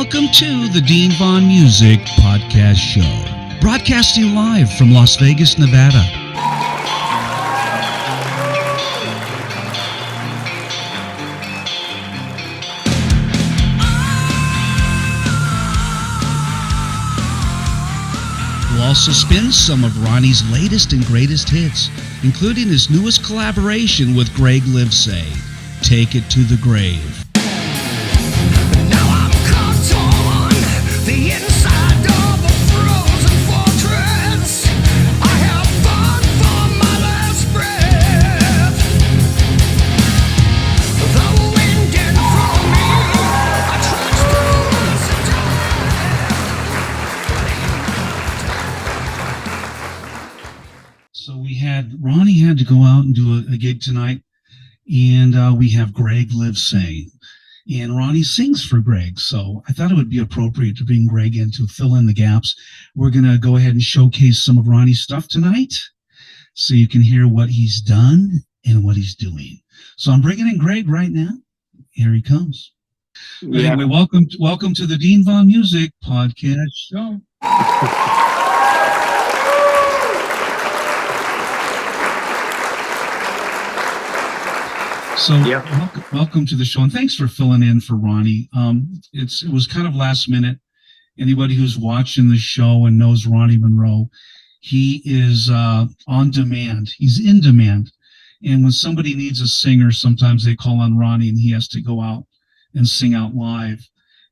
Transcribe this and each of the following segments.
Welcome to the Dean Von Music Podcast Show, broadcasting live from Las Vegas, Nevada. We'll also spin some of Ronny's latest and greatest hits, including his newest collaboration with Gregg Livesay, Take It to the Grave. Ronny had to go out and do a gig tonight, and we have Gregg Livesay, and Ronny sings for Gregg, so I thought it would be appropriate to bring Gregg in to fill in the gaps. We're going to go ahead and showcase some of Ronny's stuff tonight so you can hear what he's done and what he's doing. So I'm bringing in Gregg right now. Here he comes. Yeah. Anyway, welcome to the Dean Von Music Podcast Show. So welcome to the show, and thanks for filling in for Ronny. It was kind of last minute. Anybody who's watching the show and knows Ronny Munroe, he is on demand. He's in demand. And when somebody needs a singer, sometimes they call on Ronny and he has to go out and sing out live.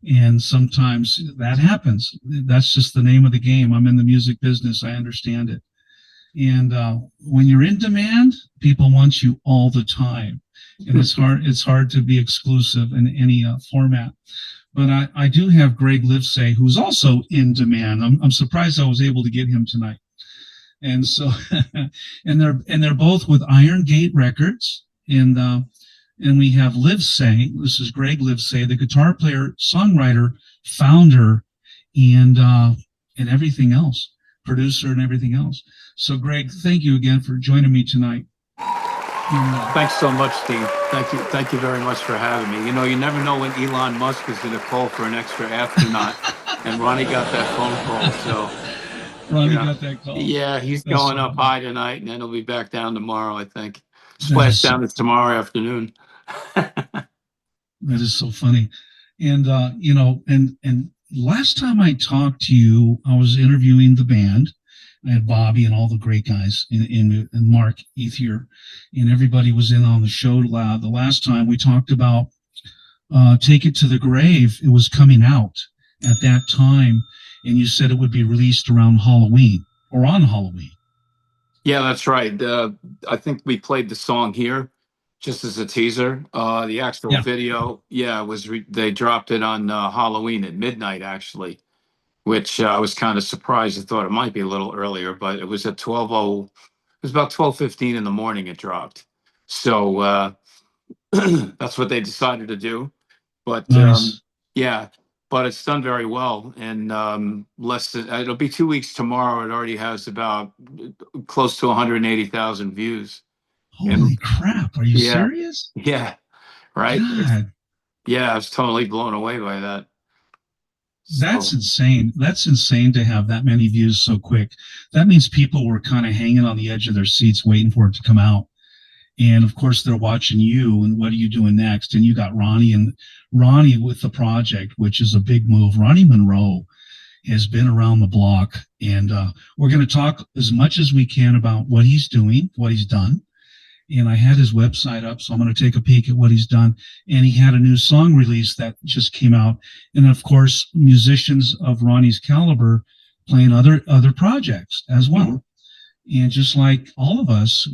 And sometimes that happens. That's just the name of the game. I'm in the music business. I understand it. And when you're in demand, people want you all the time. And it's hard to be exclusive in any format. But I do have Gregg Livesay, who's also in demand. I'm surprised I was able to get him tonight. And so, and they're both with Iron Gate Records. And we have Livesay. This is Gregg Livesay, the guitar player, songwriter, founder, and everything else, producer, and everything else. So, Gregg, thank you again for joining me tonight. Thanks so much, Dean. Thank you very much for having me. You know, you never know when Elon Musk is going to call for an extra astronaut, and Ronny got that phone call. So Ronny got that call. Yeah, he's going up high tonight, and then he'll be back down tomorrow, I think. Splash down is tomorrow afternoon. That is so funny. And you know, and last time I talked to you, I was interviewing the band. I had Bobby and all the great guys and Mark Ethier, and everybody was in on the show loud. The last time we talked about Take It to the Grave, it was coming out at that time, and you said it would be released around Halloween or on Halloween. Yeah, that's right. I think we played the song here just as a teaser. The actual video, they dropped it on Halloween at midnight, actually. Which I was kind of surprised. I thought it might be a little earlier, but it was at it was about 12:15 in the morning it dropped. So that's what they decided to do. But nice. But it's done very well. And it'll be 2 weeks tomorrow. It already has about close to 180,000 views. Holy crap. Are you serious? Yeah. Right. God. Yeah, I was totally blown away by that. That's insane. That's insane to have that many views so quick. That means people were kind of hanging on the edge of their seats waiting for it to come out. And of course, they're watching you and what are you doing next? And you got Ronny with the project, which is a big move. Ronny Munroe has been around the block, and we're going to talk as much as we can about what he's doing, what he's done. And I had his website up, so I'm going to take a peek at what he's done. And he had a new song release that just came out. And of course, musicians of Ronny's caliber playing other projects as well. Mm-hmm. And just like all of us,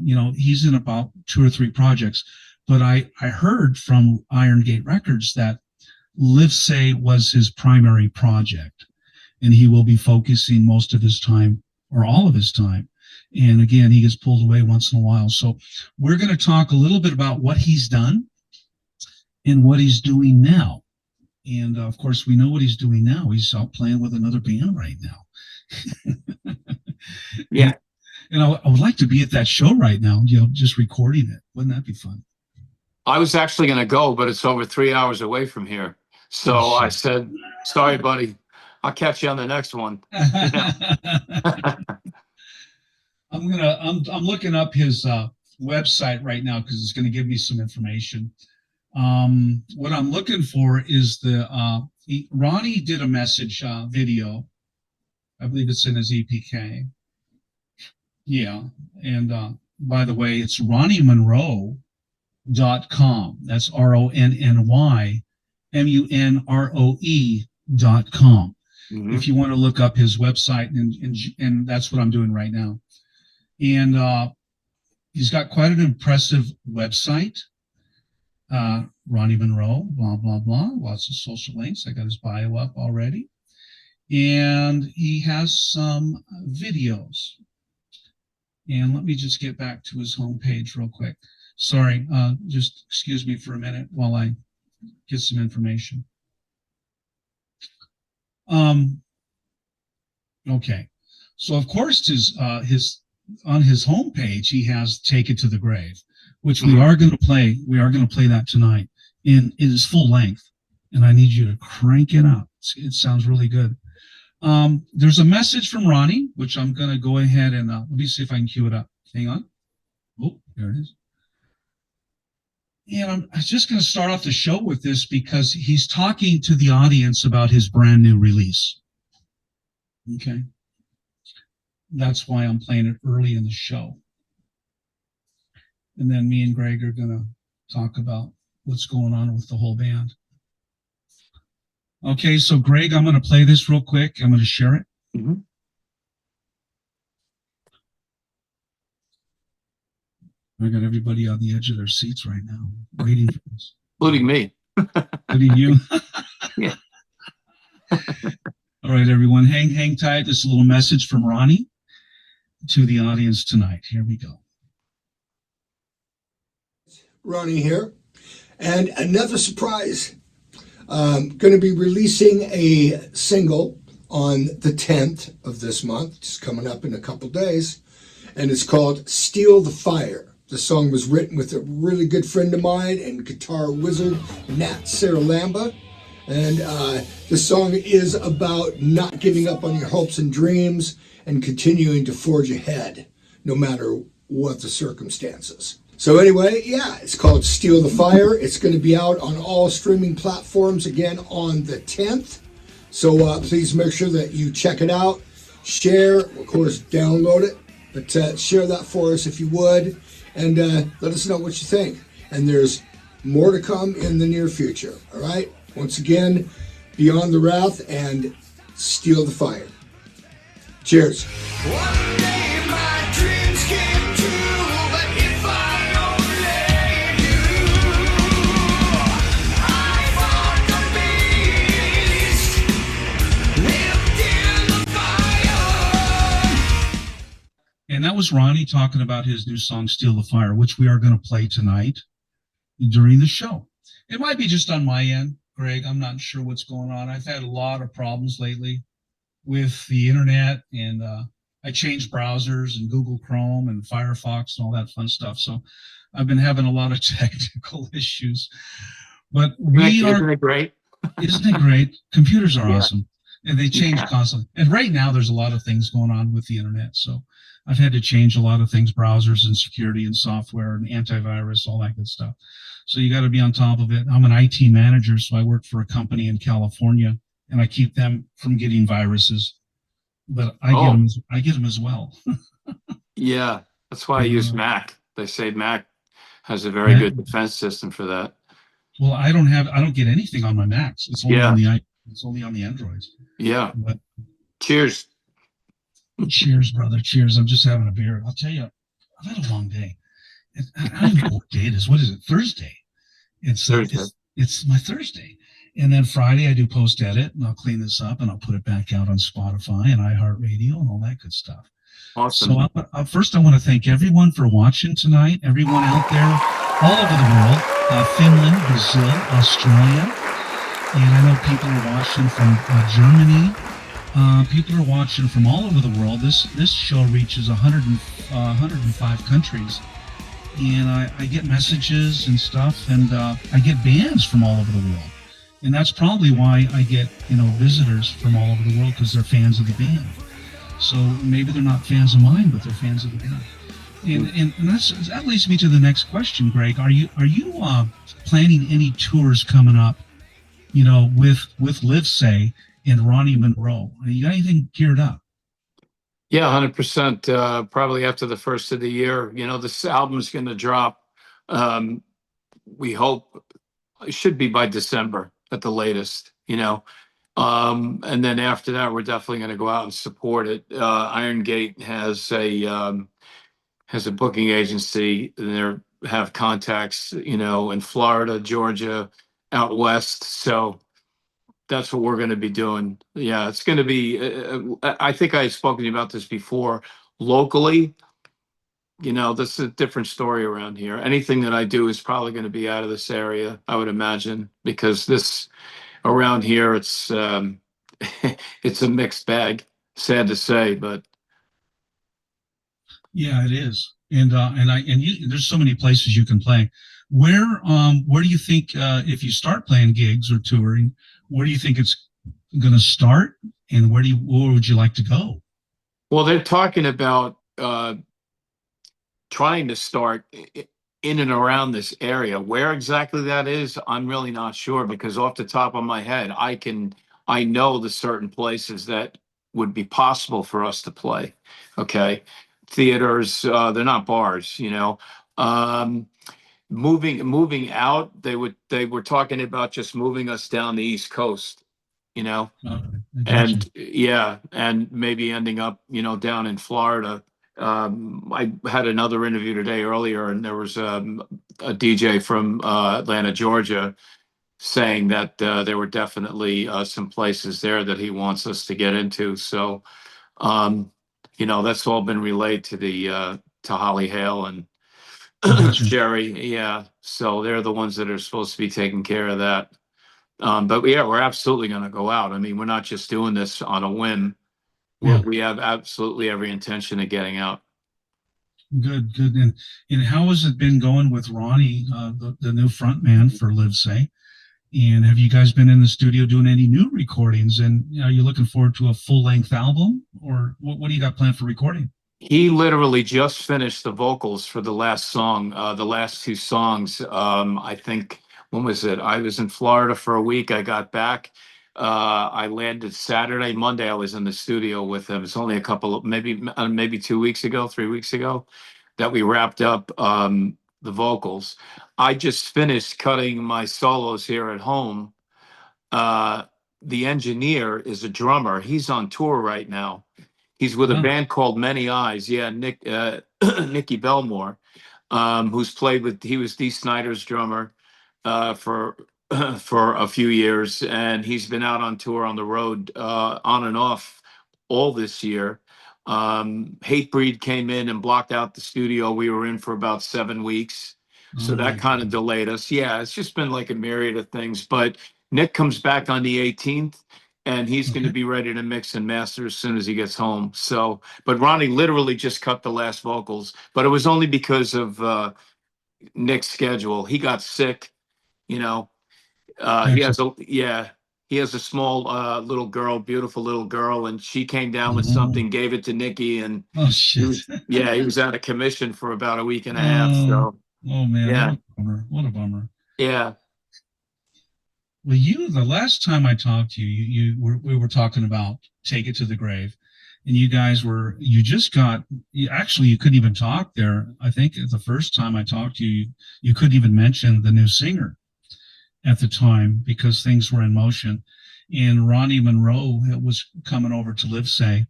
you know, he's in about 2 or 3 projects. But I heard from Iron Gate Records that Livesay was his primary project, and he will be focusing most of his time or all of his time. And again, he gets pulled away once in a while. So we're going to talk a little bit about what he's done and what he's doing now. And of course, we know what he's doing now. He's out playing with another band right now. Yeah. And I would like to be at that show right now, you know, just recording it. Wouldn't that be fun? I was actually going to go, but it's over 3 hours away from here. So Oh, I shit. said, sorry, buddy. I'll catch you on the next one. I'm looking up his website right now because it's going to give me some information. What I'm looking for is Ronny did a message video. I believe it's in his EPK. Yeah. And by the way, it's RonnyMunroe.com. That's RonnyMunroe.com. Mhm. If you want to look up his website, and that's what I'm doing right now. And he's got quite an impressive website. Ronny Munroe, blah, blah, blah. Lots of social links. I got his bio up already. And he has some videos. And let me just get back to his homepage real quick. Sorry, just excuse me for a minute while I get some information. Okay. So of course on his homepage, he has Take It to the Grave, which we are going to play. We are going to play that tonight. And it is full length. And I need you to crank it up. It sounds really good. There's a message from Ronny, which I'm going to go ahead and let me see if I can cue it up. Hang on. Oh, there it is. And I'm just going to start off the show with this because he's talking to the audience about his brand new release. Okay. That's why I'm playing it early in the show. And then me and Gregg are going to talk about what's going on with the whole band. Okay, so Gregg, I'm going to play this real quick. I'm going to share it. Mm-hmm. I got everybody on the edge of their seats right now, waiting for this. Including me. Including you. Yeah. All right, everyone, hang tight. This is a little message from Ronny to the audience tonight. Here we go. Ronny here, and another surprise. Going to be releasing a single on the 10th of this month, just coming up in a couple days, and it's called Steal the Fire. The song was written with a really good friend of mine and guitar wizard, Nat Saralamba. And the song is about not giving up on your hopes and dreams and continuing to forge ahead, no matter what the circumstances. So anyway, yeah, it's called Steal the Fire. It's going to be out on all streaming platforms again on the 10th. So please make sure that you check it out, share, of course, download it, but share that for us if you would, and let us know what you think. And there's more to come in the near future, all right? Once again, Beyond the Wrath and Steal the Fire. Cheers. One day my dreams came true, but if I only knew, I fought the beast, lived in the fire. And that was Ronny talking about his new song, Steal the Fire, which we are going to play tonight during the show. It might be just on my end, Gregg. I'm not sure what's going on. I've had a lot of problems lately with the internet, and I changed browsers and Google Chrome and Firefox and all that fun stuff. So I've been having a lot of technical issues. But Isn't it great? Isn't it great? Computers are Yeah. awesome, and they change constantly. And right now, there's a lot of things going on with the internet. So I've had to change a lot of things, browsers and security and software and antivirus, all that good stuff. So you got to be on top of it. I'm an IT manager, so I work for a company in California, and I keep them from getting viruses. But I get them as well. Yeah, that's why I use Mac. They say Mac has a very good defense system for that. Well, I don't get anything on my Macs. It's only on the Androids. Yeah. But Cheers. cheers, brother. Cheers. I'm just having a beer. I'll tell you, I've had a long day. I don't even know what day it is. What is it? Thursday. It's Thursday. It's my Thursday. And then Friday I do post edit, and I'll clean this up and I'll put it back out on Spotify and iHeartRadio and all that good stuff. Awesome. So first I want to thank everyone for watching tonight, everyone out there all over the world, Finland, Brazil, Australia. And I know people are watching from Germany. People are watching from all over the world. This show reaches 105 countries. And I get messages and stuff, and I get bands from all over the world. And that's probably why I get, visitors from all over the world, because they're fans of the band. So maybe they're not fans of mine, but they're fans of the band. And that leads me to the next question, Gregg. Are you planning any tours coming up, with Livesay and Ronny Munroe? You got anything geared up? Yeah, 100%. Probably after the first of the year. This album's going to drop. We hope it should be by December at the latest. And then after that, we're definitely going to go out and support it. Iron Gate has a booking agency, and they have contacts, in Florida, Georgia, out west. So that's what we're going to be doing. Yeah, it's going to be. I think I've spoken to you about this before. Locally, this is a different story around here. Anything that I do is probably going to be out of this area, I would imagine, because this around here, it's it's a mixed bag. Sad to say, but yeah, it is. And there's so many places you can play. Where do you think, if you start playing gigs or touring, where do you think it's going to start, and where would you like to go? Well, they're talking about trying to start in and around this area. Where exactly that is, I'm really not sure, because off the top of my head, I know the certain places that would be possible for us to play. Okay. Theaters, they're not bars, moving out, they were talking about just moving us down the East Coast, and yeah, and maybe ending up, down in Florida. I had another interview today earlier, and there was a DJ from Atlanta, Georgia, saying that there were definitely some places there that he wants us to get into. So, that's all been relayed to to Holly Hale and Jerry. Yeah. So they're the ones that are supposed to be taking care of that. But yeah, we're absolutely going to go out. I mean, we're not just doing this on a whim. Yeah. We have absolutely every intention of getting out. Good. And how has it been going with Ronny, the new front man for Livesay? And have you guys been in the studio doing any new recordings? And are you looking forward to a full-length album, or what do you got planned for recording? He literally just finished the vocals for the last song, the last two songs. I think, when was it? I was in Florida for a week. I got back. I landed Saturday. Monday, I was in the studio with him. It's only a couple of, maybe 2 weeks ago, 3 weeks ago, that we wrapped up the vocals. I just finished cutting my solos here at home. The engineer is a drummer. He's on tour right now. He's with a band called Many Eyes. Yeah, Nicky Belmore, he was Dee Snider's drummer for a few years, and he's been out on tour on the road on and off all this year. Hatebreed came in and blocked out the studio we were in for about 7 weeks. So that kind of delayed us. Yeah, it's just been like a myriad of things. But Nick comes back on the 18th, and he's going to be ready to mix and master as soon as he gets home. So, but Ronny literally just cut the last vocals, but it was only because of Nick's schedule. He got sick, He has a small little girl, beautiful little girl, and she came down with something, gave it to Nicky, and shit. he was out of commission for about a week and a half. So, oh man, yeah, what a bummer. Yeah. Well, the last time I talked to you, we were talking about Take It to the Grave, and you guys you couldn't even talk there. I think the first time I talked to you, you couldn't even mention the new singer at the time, because things were in motion. And Ronny Munroe was coming over to Livesay,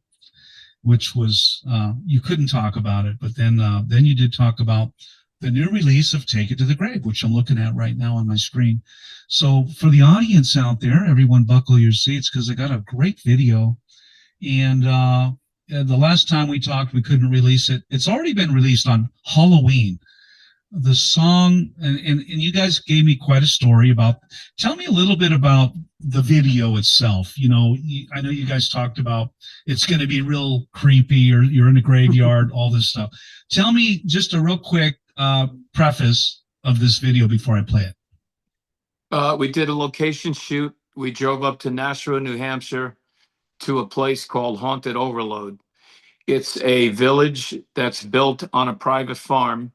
which was, you couldn't talk about it, but then you did talk about the new release of Take It to the Grave, which I'm looking at right now on my screen. So for the audience out there, everyone buckle your seats, because I got a great video. And the last time we talked, we couldn't release it. It's already been released on Halloween. The song, and you guys gave me quite a story about. Tell me a little bit about the video itself. I know you guys talked about it's going to be real creepy, or you're in a graveyard, all this stuff. Tell me just a real quick preface of this video before I play it. We did a location shoot. We drove up to Nashua, New Hampshire, to a place called Haunted Overload. It's a village that's built on a private farm,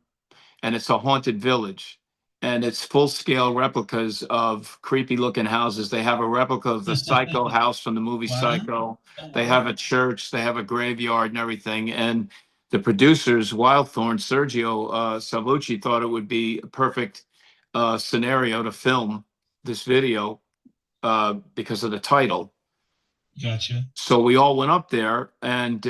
and it's a haunted village. And it's full-scale replicas of creepy-looking houses. They have a replica of the Psycho house from the movie Wow. Psycho. They have a church. They have a graveyard and everything. And the producers, Wildthorn, Sergio Salvucci, thought it would be a perfect scenario to film this video because of the title. Gotcha. So we all went up there, and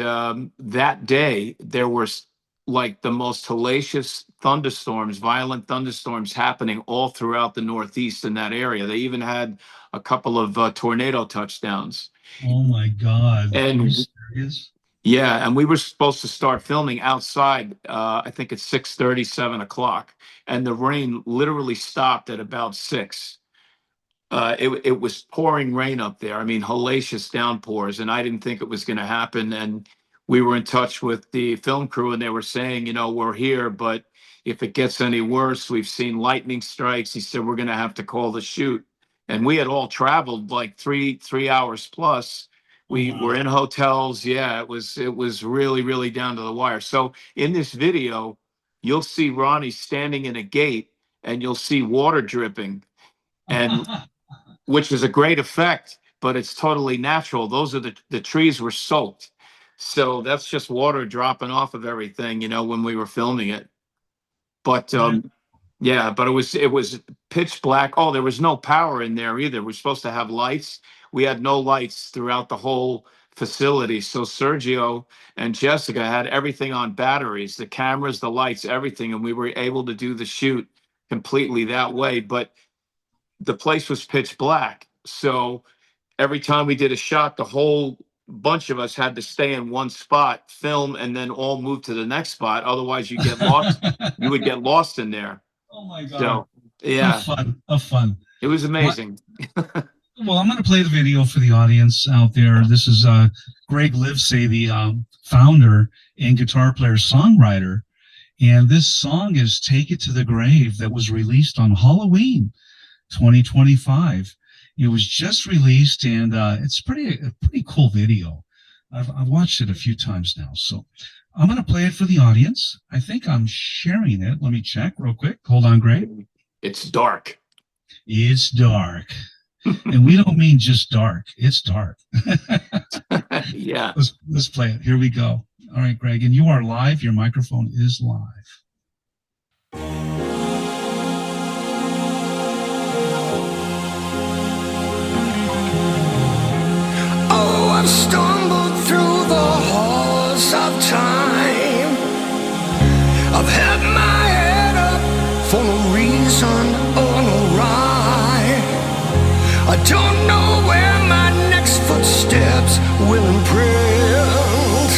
that day there was like the most hellacious thunderstorms, violent thunderstorms happening all throughout the Northeast in that area. They even had a couple of tornado touchdowns. Oh my God. And Are you serious? yeah, and we were supposed to start filming outside, I think it's 6:30, 7 o'clock. And the rain literally stopped at about 6. It was pouring rain up there. I mean, hellacious downpours, and I didn't think it was going to happen. And we were in touch with the film crew, and they were saying, you know, we're here, but if it gets any worse, we've seen lightning strikes. He said, we're going to have to call the shoot. And we had all traveled like three hours plus. We were in hotels. Yeah, it was really, really down to the wire. So in this video, you'll see Ronnie standing in a gate, and you'll see water dripping, and which is a great effect, but it's totally natural. Those are the trees were soaked. So that's just water dropping off of everything, you know, when we were filming it. But yeah, but it was pitch black. Oh, there was no power in there either. We're supposed to have lights. We had no lights throughout the whole facility. So Sergio and Jessica had everything on batteries, the cameras, the lights, everything. And we were able to do the shoot completely that way. But the place was pitch black. So every time we did a shot, the whole bunch of us had to stay in one spot, film, and then all move to the next spot. Otherwise you get lost. You would get lost in there. Oh my God. So yeah, Of fun. it was amazing. Well, I'm going to play the video for the audience out there. This is Gregg Livesay, the founder and guitar player songwriter. And this song is Take It to the Grave, that was released on Halloween 2025. It was just released, and it's a pretty cool video. I've watched it a few times now. So I'm going to play it for the audience. I think I'm sharing it. Let me check real quick. Hold on, Greg. It's dark. It's dark. And we don't mean just dark. It's dark. Yeah. Let's play it. Here we go. All right, Greg. And you are live. Your microphone is live. Oh, I've stumbled through the halls of time. I've had my head up for no reason or no rhyme. I don't know where my next footsteps will imprint.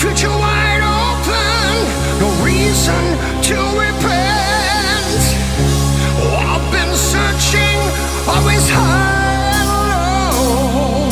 Future wide open, no reason to repent. Oh, I've been searching, always high and low.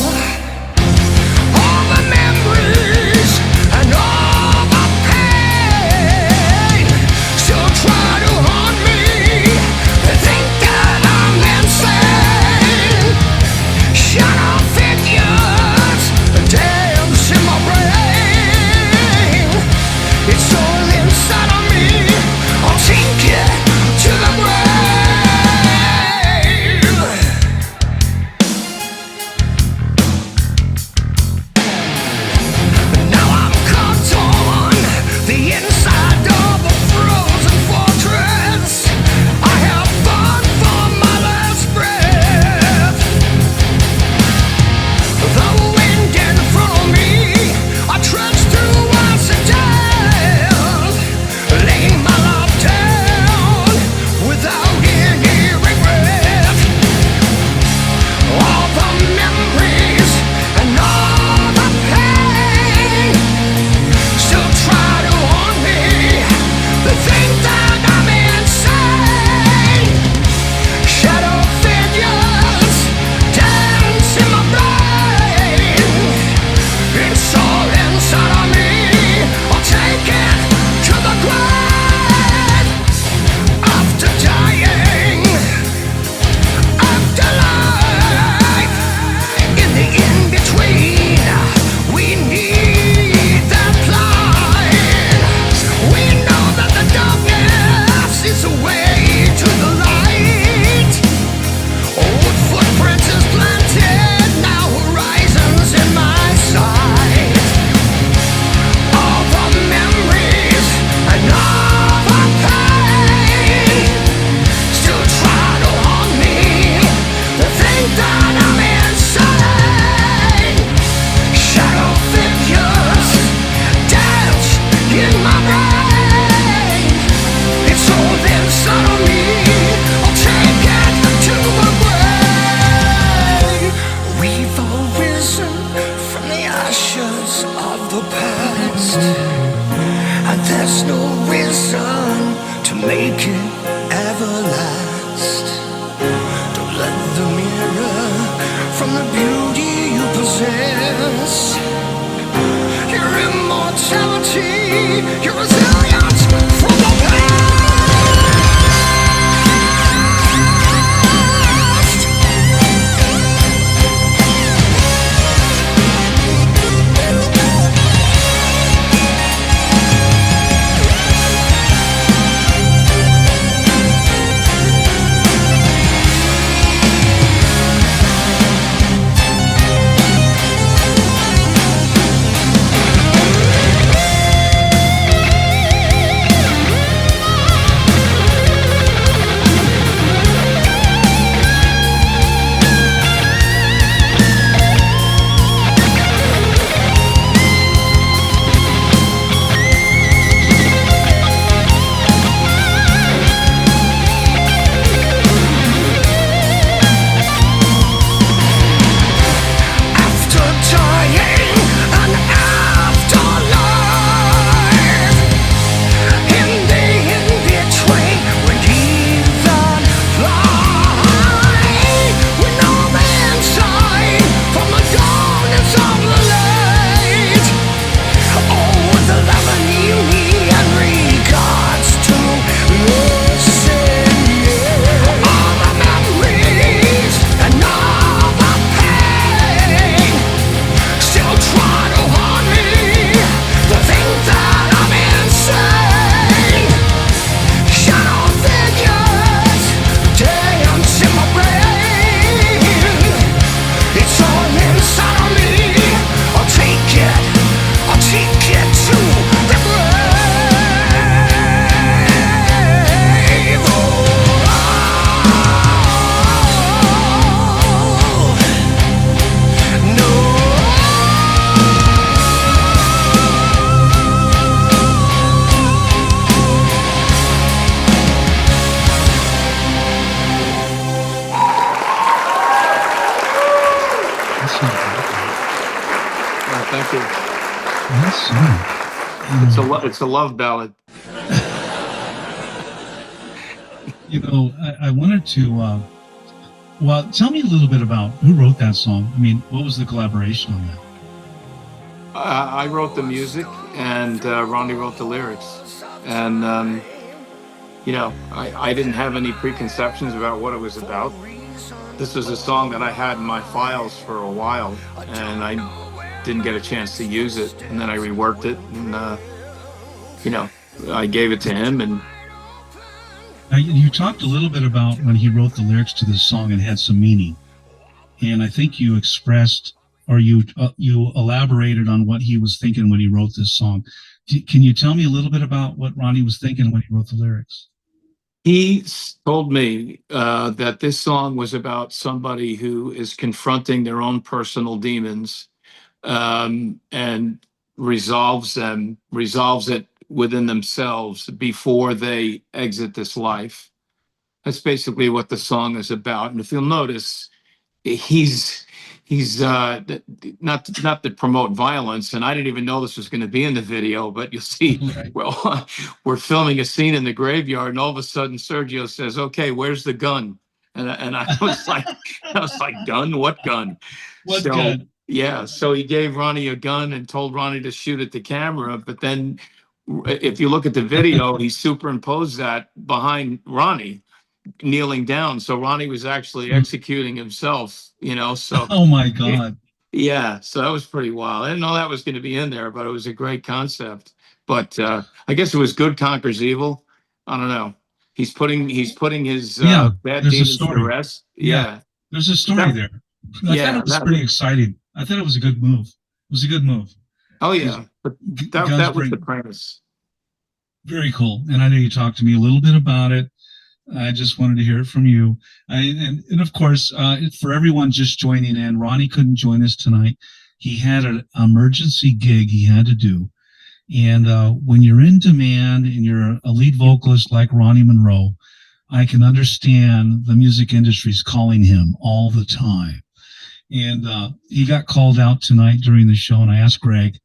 past, and there's no reason to make it ever last. Don't let the mirror from the beauty you possess, your immortality, your resilience from the past. Thank you. That's It's a love ballad. I wanted to, well, tell me a little bit about who wrote that song. I mean, what was the collaboration on that? I wrote the music, and Ronny wrote the lyrics. And, I didn't have any preconceptions about what it was about. This was a song that I had in my files for a while, and I didn't get a chance to use it. And then I reworked it, and, I gave it to him. And Now, you talked a little bit about when he wrote the lyrics to this song and had some meaning. And I think you expressed, or you elaborated on what he was thinking when he wrote this song. Can you tell me a little bit about what Ronny was thinking when he wrote the lyrics? he told me that this song was about somebody who is confronting their own personal demons, and resolves it within themselves before they exit this life. That's basically what the song is about. And if you'll notice, he's not to promote violence, and I didn't even know this was going to be in the video, but you'll see. Right. Well, we're filming a scene in the graveyard, and all of a sudden Sergio says, "Okay, where's the gun?" And I was like, "Gun? What gun?" What gun? Yeah, so he gave Ronny a gun and told Ronny to shoot at the camera. But then, if you look at the video, he superimposed that behind Ronny kneeling down. So Ronny was actually executing himself, so. Oh my God. Yeah, so that was pretty wild. I didn't know that was going to be in there, but it was a great concept. But I guess it was good conquers evil. I don't know. He's putting his bad there's a demons to story. rest. Yeah. Yeah. There's a story there. I thought it was pretty exciting. I thought it was a good move. It was a good move. Oh yeah, but that was the premise. Very cool. And I know you talked to me a little bit about it. I just wanted to hear it from you. And of course, for everyone just joining in, Ronny couldn't join us tonight. He had an emergency gig he had to do. And when you're in demand and you're a lead vocalist like Ronny Munroe, I can understand the music industry's calling him all the time. And he got called out tonight during the show, and I asked Gregg,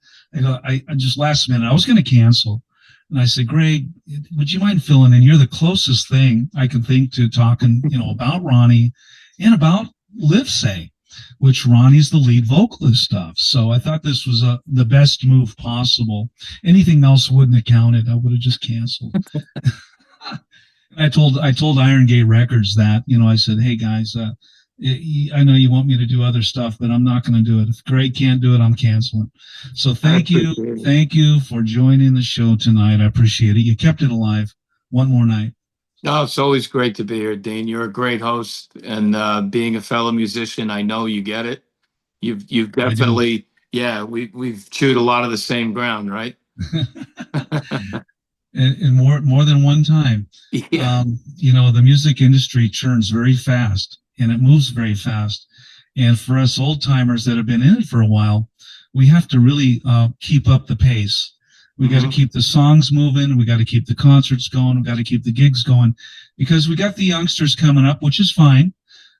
I just last minute, I was going to cancel. And I said, Greg, would you mind filling in? You're the closest thing I can think to talking, about Ronny and about Livesay, which Ronny's the lead vocalist of. So I thought this was the best move possible. Anything else wouldn't have counted. I would have just canceled. I told Iron Gate Records that, I said, hey guys, I know you want me to do other stuff, but I'm not going to do it. If Greg can't do it, I'm canceling. So thank you for joining the show tonight. I appreciate it. You kept it alive one more night. No, it's always great to be here, Dean. You're a great host, and being a fellow musician, I know you get it. You've definitely, we've chewed a lot of the same ground, right? and more than one time. Yeah. The music industry churns very fast. And it moves very fast. And for us old timers that have been in it for a while, we have to really keep up the pace. We got to keep the songs moving. We got to keep the concerts going. We got to keep the gigs going, because we got the youngsters coming up, which is fine,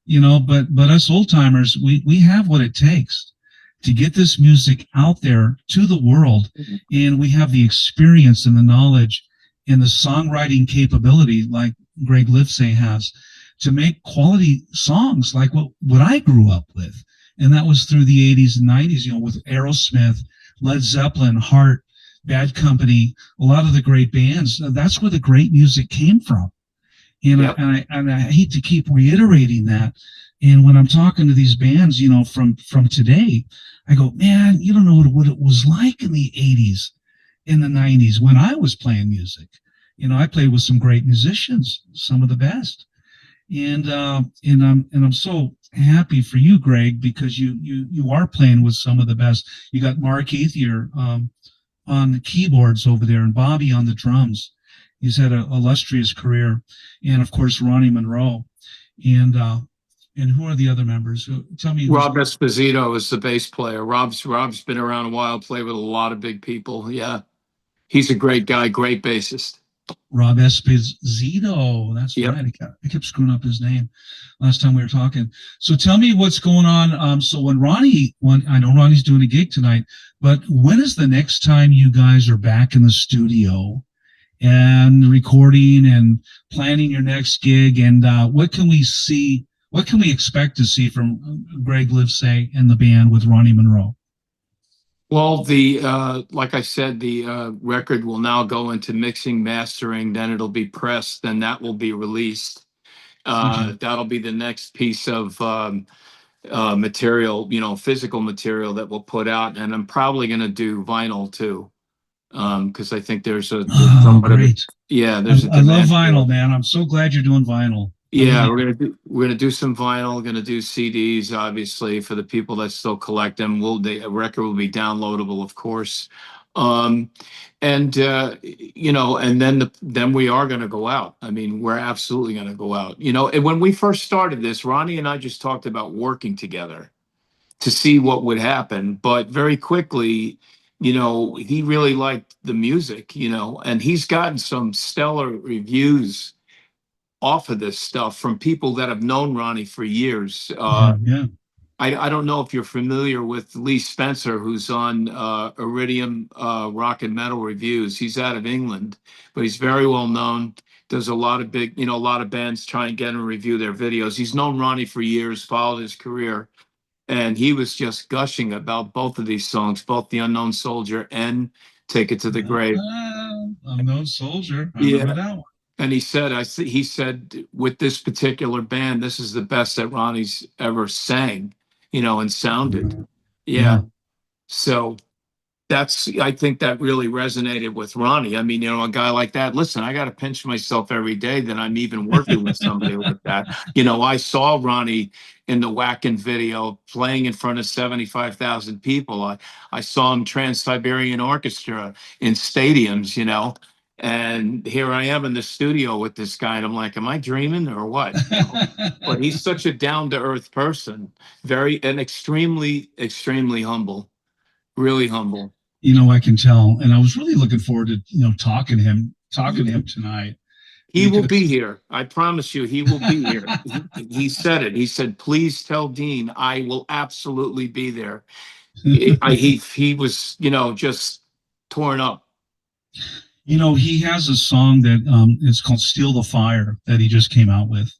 but us old timers, we have what it takes to get this music out there to the world. And we have the experience and the knowledge and the songwriting capability like Gregg Livesay has, to make quality songs like what I grew up with. And that was through the 80s and 90s, with Aerosmith, Led Zeppelin, Heart, Bad Company, a lot of the great bands. That's where the great music came from. And, Yep. I hate to keep reiterating that. And when I'm talking to these bands, from today, I go, man, you don't know what it was like in the 80s, in the 90s when I was playing music. I played with some great musicians, some of the best. And I'm so happy for you, Greg, because you are playing with some of the best. You got Mark Ethier on the keyboards over there, and Bobby on the drums. He's had an illustrious career, and of course Ronny Munroe. And who are the other members? Tell me. Rob Esposito is the bass player. Rob's been around a while, played with a lot of big people. Yeah, he's a great guy, great bassist. Rob Esposito. That's Yep. right. I kept screwing up his name last time we were talking. So tell me what's going on. So when I know Ronny's doing a gig tonight, but when is the next time you guys are back in the studio and recording and planning your next gig? And what can we see? What can we expect to see from Gregg Livesay and the band with Ronny Munroe? Well, like I said, the record will now go into mixing, mastering, then it'll be pressed, then that will be released. That'll be the next piece of material, physical material that we'll put out. And I'm probably going to do vinyl too, because I think there's great. there's a I love vinyl, man. I'm so glad you're doing vinyl. Yeah, we're gonna do some vinyl. Gonna do CDs, obviously, for the people that still collect them. The record will be downloadable, of course, and then we are gonna go out. I mean, we're absolutely gonna go out. And when we first started this, Ronny and I just talked about working together to see what would happen. But very quickly, he really liked the music, and he's gotten some stellar reviews off of this stuff from people that have known Ronny for years. Yeah. I don't know if you're familiar with Lee Spencer, who's on Iridium Rock and Metal Reviews. He's out of England, but he's very well known. Does a lot of a lot of bands try and get him to review their videos. He's known Ronny for years, followed his career, and he was just gushing about both of these songs, both The Unknown Soldier and Take It to the Grave. Unknown Soldier. I remember that one. And he said, with this particular band, this is the best that Ronny's ever sang, and sounded. Yeah. So I think that really resonated with Ronny. I mean, a guy like that, listen, I got to pinch myself every day that I'm even working with somebody like that. I saw Ronny in the Whackin' video playing in front of 75,000 people. I saw him Trans-Siberian Orchestra in stadiums, and here I am in the studio with this guy, and I'm like, am I dreaming or what? But he's such a down-to-earth person, and extremely, extremely humble, really humble. I can tell, and I was really looking forward to talking to him tonight. He will be here. I promise you, he will be here. He said it. He said, please tell Dean I will absolutely be there. he was, you know, just torn up. You know, he has a song that is called "Steal the Fire" that he just came out with,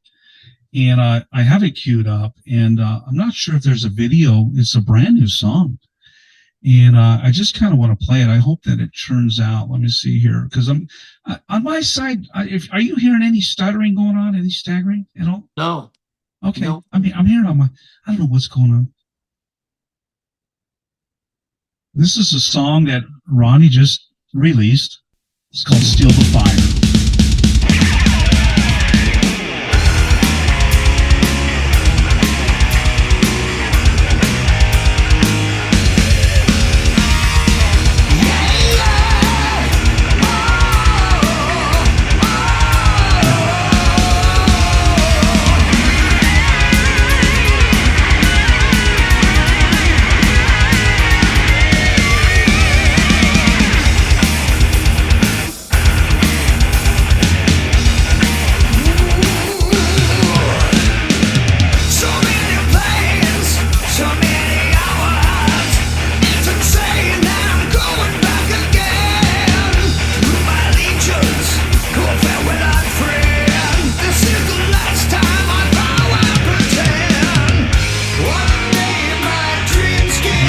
and I have it queued up, and I'm not sure if there's a video. It's a brand new song, and I just kind of want to play it. I hope that it turns out. Let me see here, because I'm on my side. Are you hearing any stuttering going on, any staggering at all? No. Okay, No. I mean, I'm hearing on my. I don't know what's going on. This is a song that Ronny just released. It's called "Steal the Fire."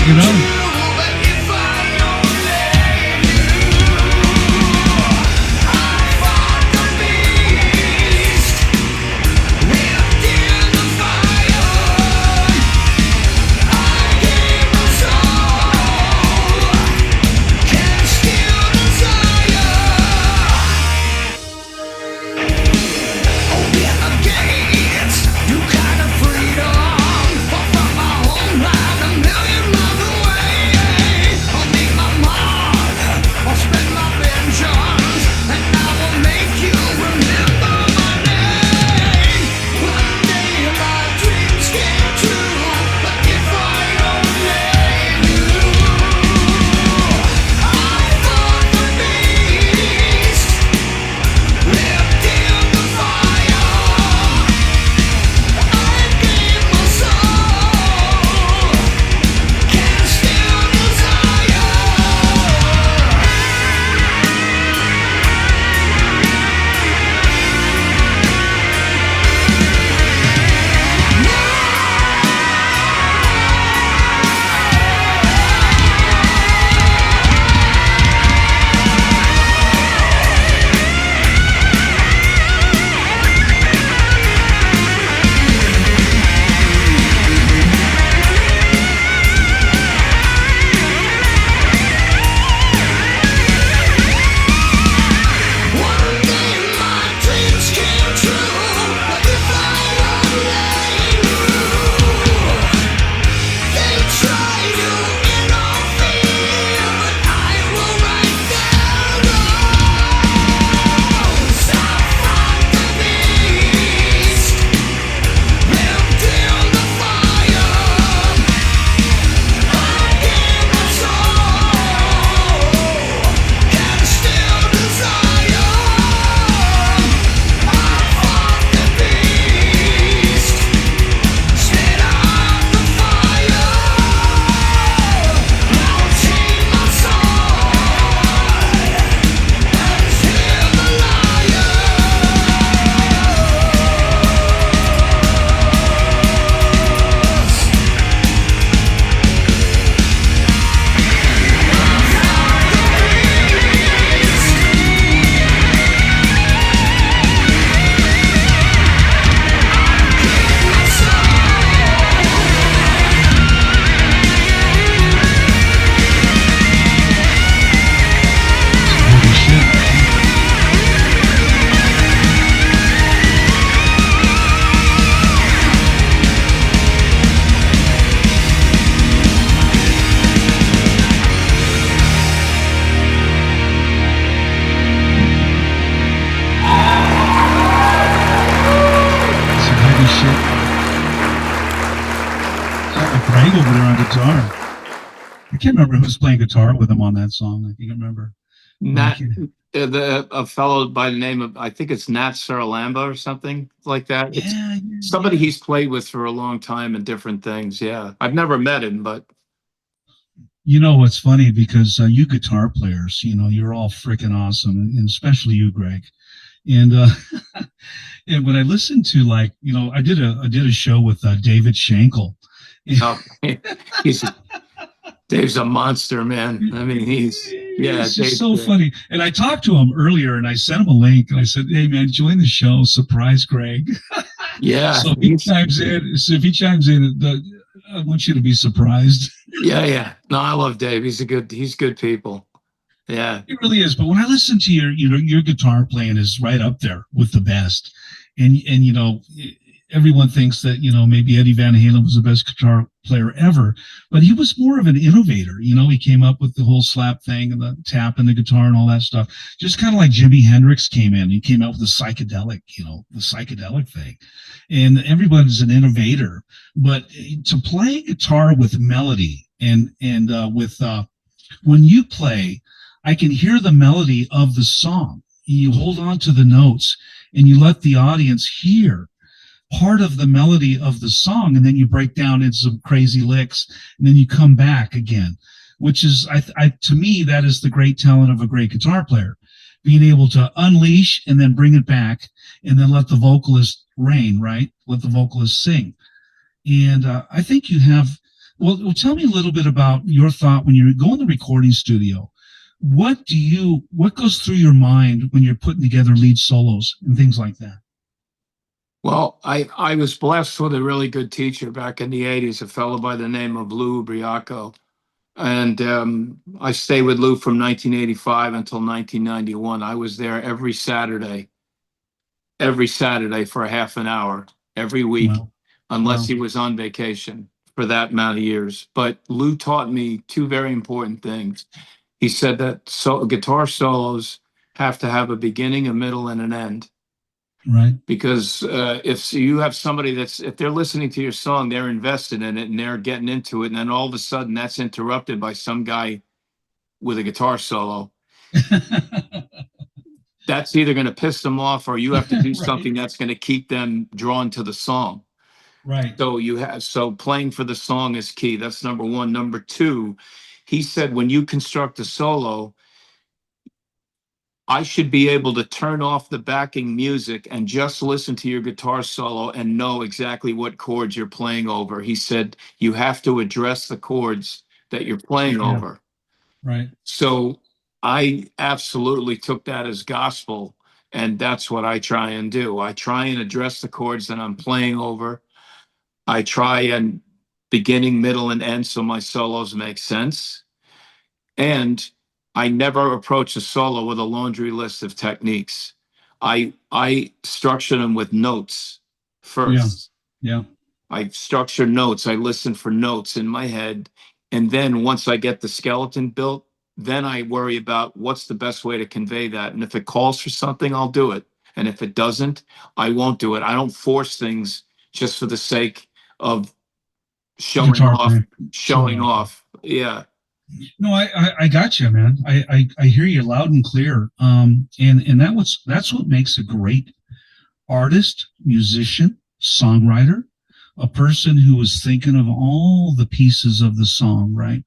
You know? Gregg over there on guitar. I can't remember who's playing guitar with him on that song. I can't remember. Nat, a fellow by the name of, I think it's Nat Saralamba or something like that. It's somebody he's played with for a long time and different things. Yeah, I've never met him, but You know what's funny, because you guitar players, you're all freaking awesome, and especially you, Greg. And and when I listened to, like, I did a show with David Schenkel. Oh, he's Dave's a monster, man. I mean, It's just Dave's so great. funny. And I talked to him earlier, and I sent him a link, and I said, "Hey, man, join the show. Surprise Greg." Yeah, So if he chimes in. I want you to be surprised. yeah. No, I love Dave. He's good people. Yeah. It really is. But when I listen to your guitar playing is right up there with the best. And everyone thinks that, maybe Eddie Van Halen was the best guitar player ever, but he was more of an innovator. He came up with the whole slap thing and the tap and the guitar and all that stuff. Just kind of like Jimi Hendrix came in. He came out with the psychedelic thing. And everybody's an innovator. But to play guitar with melody and when you play, I can hear the melody of the song. You hold on to the notes and you let the audience hear part of the melody of the song, and then you break down into some crazy licks, and then you come back again, which is, to me, that is the great talent of a great guitar player, being able to unleash and then bring it back, and then let the vocalist reign, right? Let the vocalist sing. And I think you have, well, tell me a little bit about your thought when you go in the recording studio. What goes through your mind when you're putting together lead solos and things like that? Well, I was blessed with a really good teacher back in the 80s, a fellow by the name of Lou Briaco. And I stayed with Lou from 1985 until 1991. I was there every Saturday for a half an hour every week, Wow. unless Wow. he was on vacation for that amount of years. But Lou taught me two very important things. He said that guitar solos have to have a beginning, a middle, and an end. Right. Because if you have somebody if they're listening to your song, they're invested in it and they're getting into it, and then all of a sudden that's interrupted by some guy with a guitar solo, that's either going to piss them off, or you have to do Right. something that's going to keep them drawn to the song. Right. So playing for the song is key. That's number one. Number two, he said, when you construct a solo, I should be able to turn off the backing music and just listen to your guitar solo and know exactly what chords you're playing over. He said, you have to address the chords that you're playing over. Right. So I absolutely took that as gospel, and that's what I try and do. I try and address the chords that I'm playing over. I try and beginning, middle, and end so my solos make sense. And I never approach a solo with a laundry list of techniques. I structure them with notes first. Yeah. I structure notes. I listen for notes in my head. And then once I get the skeleton built, then I worry about what's the best way to convey that. And if it calls for something, I'll do it. And if it doesn't, I won't do it. I don't force things just for the sake of showing off. Yeah. No, I got you, man. I hear you loud and clear. And that's what makes a great artist, musician, songwriter, a person who is thinking of all the pieces of the song, right?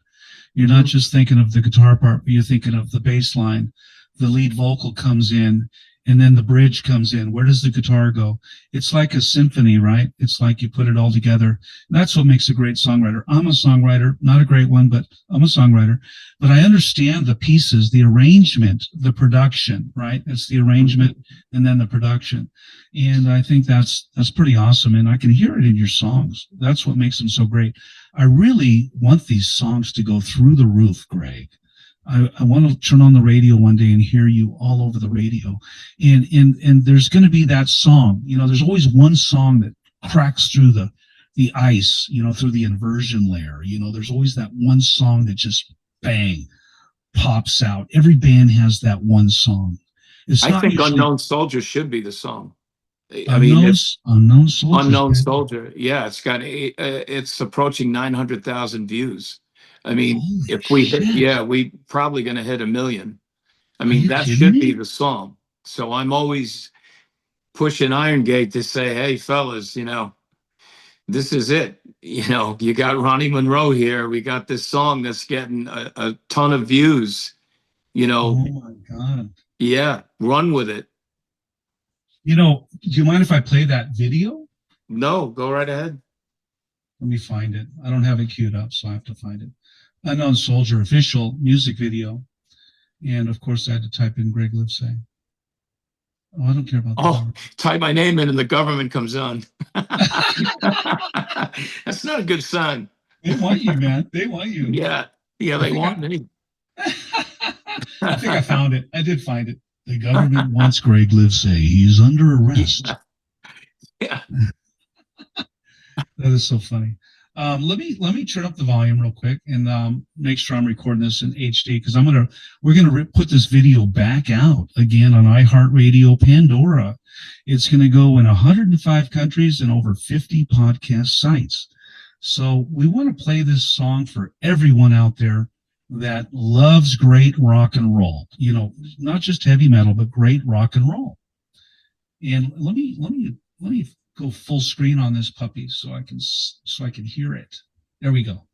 You're not just thinking of the guitar part, but you're thinking of the bass line. The lead vocal comes in, and then the bridge comes in. Where does the guitar go? It's like a symphony, right? It's like you put it all together. That's what makes a great songwriter. I'm a songwriter, not a great one, but I'm a songwriter. But I understand the pieces, the arrangement, the production, right? It's the arrangement and then the production. And I think that's pretty awesome. And I can hear it in your songs. That's what makes them so great. I really want these songs to go through the roof, Greg. I want to turn on the radio one day and hear you all over the radio. And there's going to be that song. There's always one song that cracks through the ice, through the inversion layer. There's always that one song that just bang pops out. Every band has that one song. I think Unknown Soldier should be the song. Unknown Soldier. Unknown Soldier. Yeah, it's approaching 900,000 views. I mean, Holy if we shit. we probably going to hit 1 million. I mean, that kidding should me? be the song. So I'm always pushing Iron Gate to say, hey, fellas, this is it. You know, you got Ronny Munroe here. We got this song that's getting a ton of views. You know, Oh my God. yeah, run with it. You know, do you mind if I play that video? No, go right ahead. Let me find it. I don't have it queued up, so I have to find it. Unknown Soldier official music video. And of course, I had to type in Gregg Livesay. Oh, I don't care about that. Oh, type my name in and the government comes on. That's not a good sign. They want you, man. They want you. Yeah, they want me. I think I found it. I did find it. The government wants Gregg Livesay. He's under arrest. Yeah. That is so funny. Let me turn up the volume real quick and make sure I'm recording this in HD because we're gonna put this video back out again on iHeartRadio Pandora. It's gonna go in 105 countries and over 50 podcast sites. So we want to play this song for everyone out there that loves great rock and roll. You know, not just heavy metal, but great rock and roll. And let me go full screen on this puppy so I can hear it. There we go.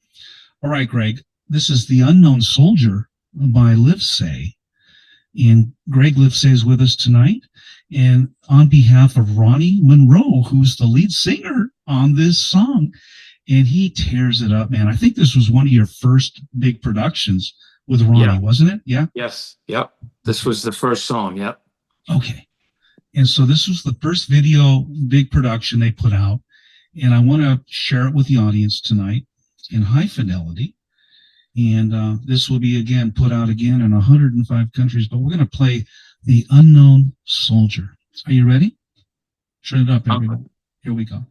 All right, Gregg. This is The Unknown Soldier by Livesay. And Gregg Livesay is with us tonight. And on behalf of Ronny Munroe, who's the lead singer on this song, and he tears it up, man. I think this was one of your first big productions with Ronny, wasn't it? Yeah? Yes. Yep. This was the first song. Yep. Okay. And so this was the first video, big production they put out. And I want to share it with the audience tonight in high fidelity. And this will be, again, put out again in 105 countries. But we're going to play The Unknown Soldier. Are you ready? Turn it up, everyone. Here we go.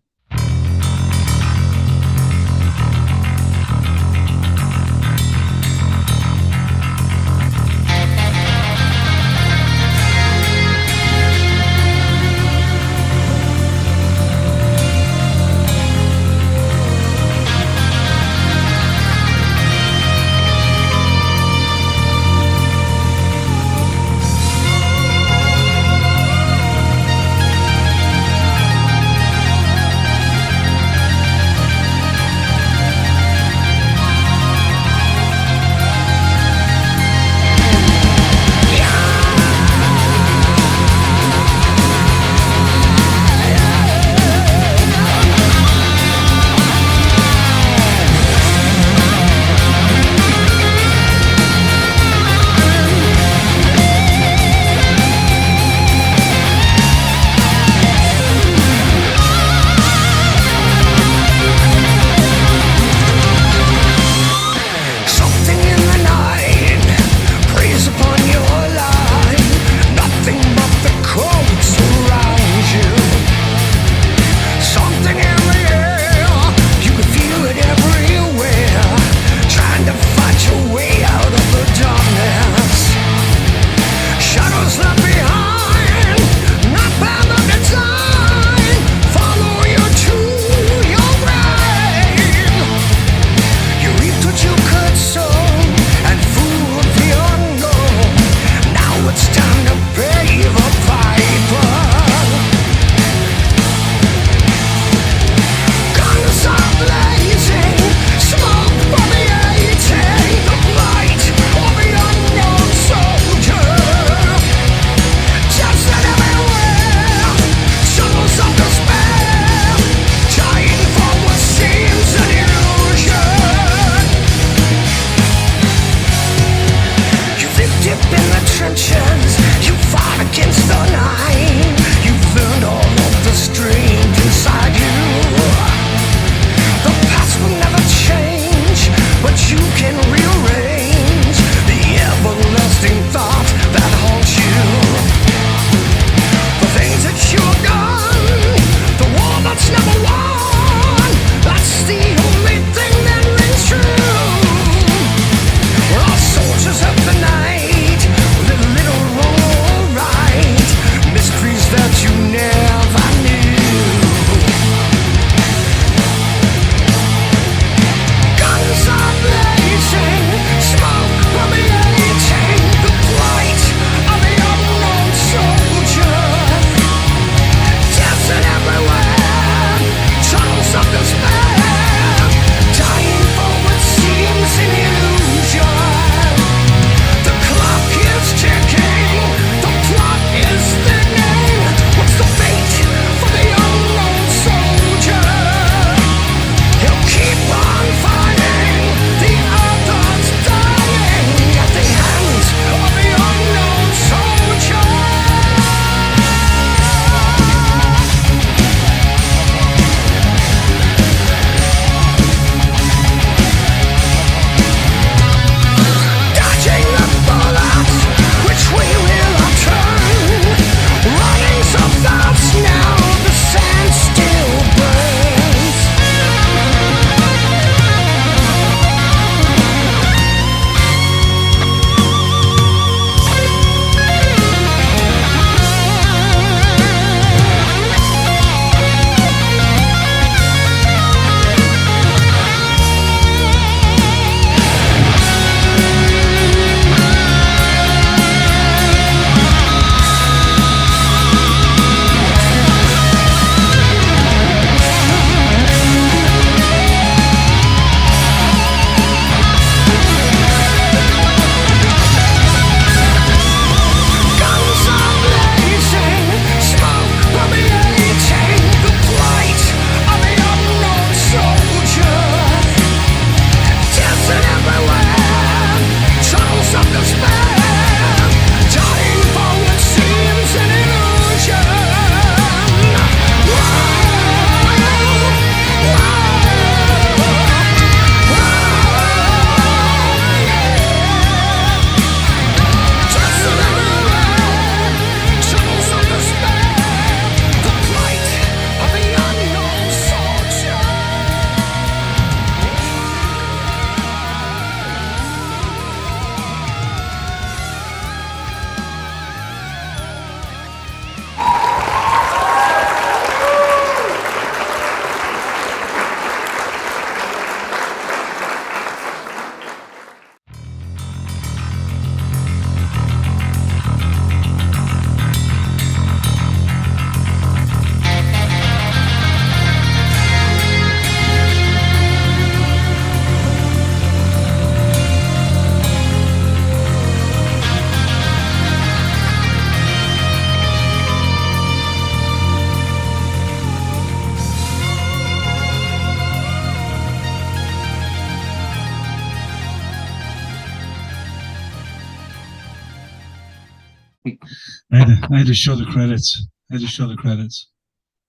I had to show the credits.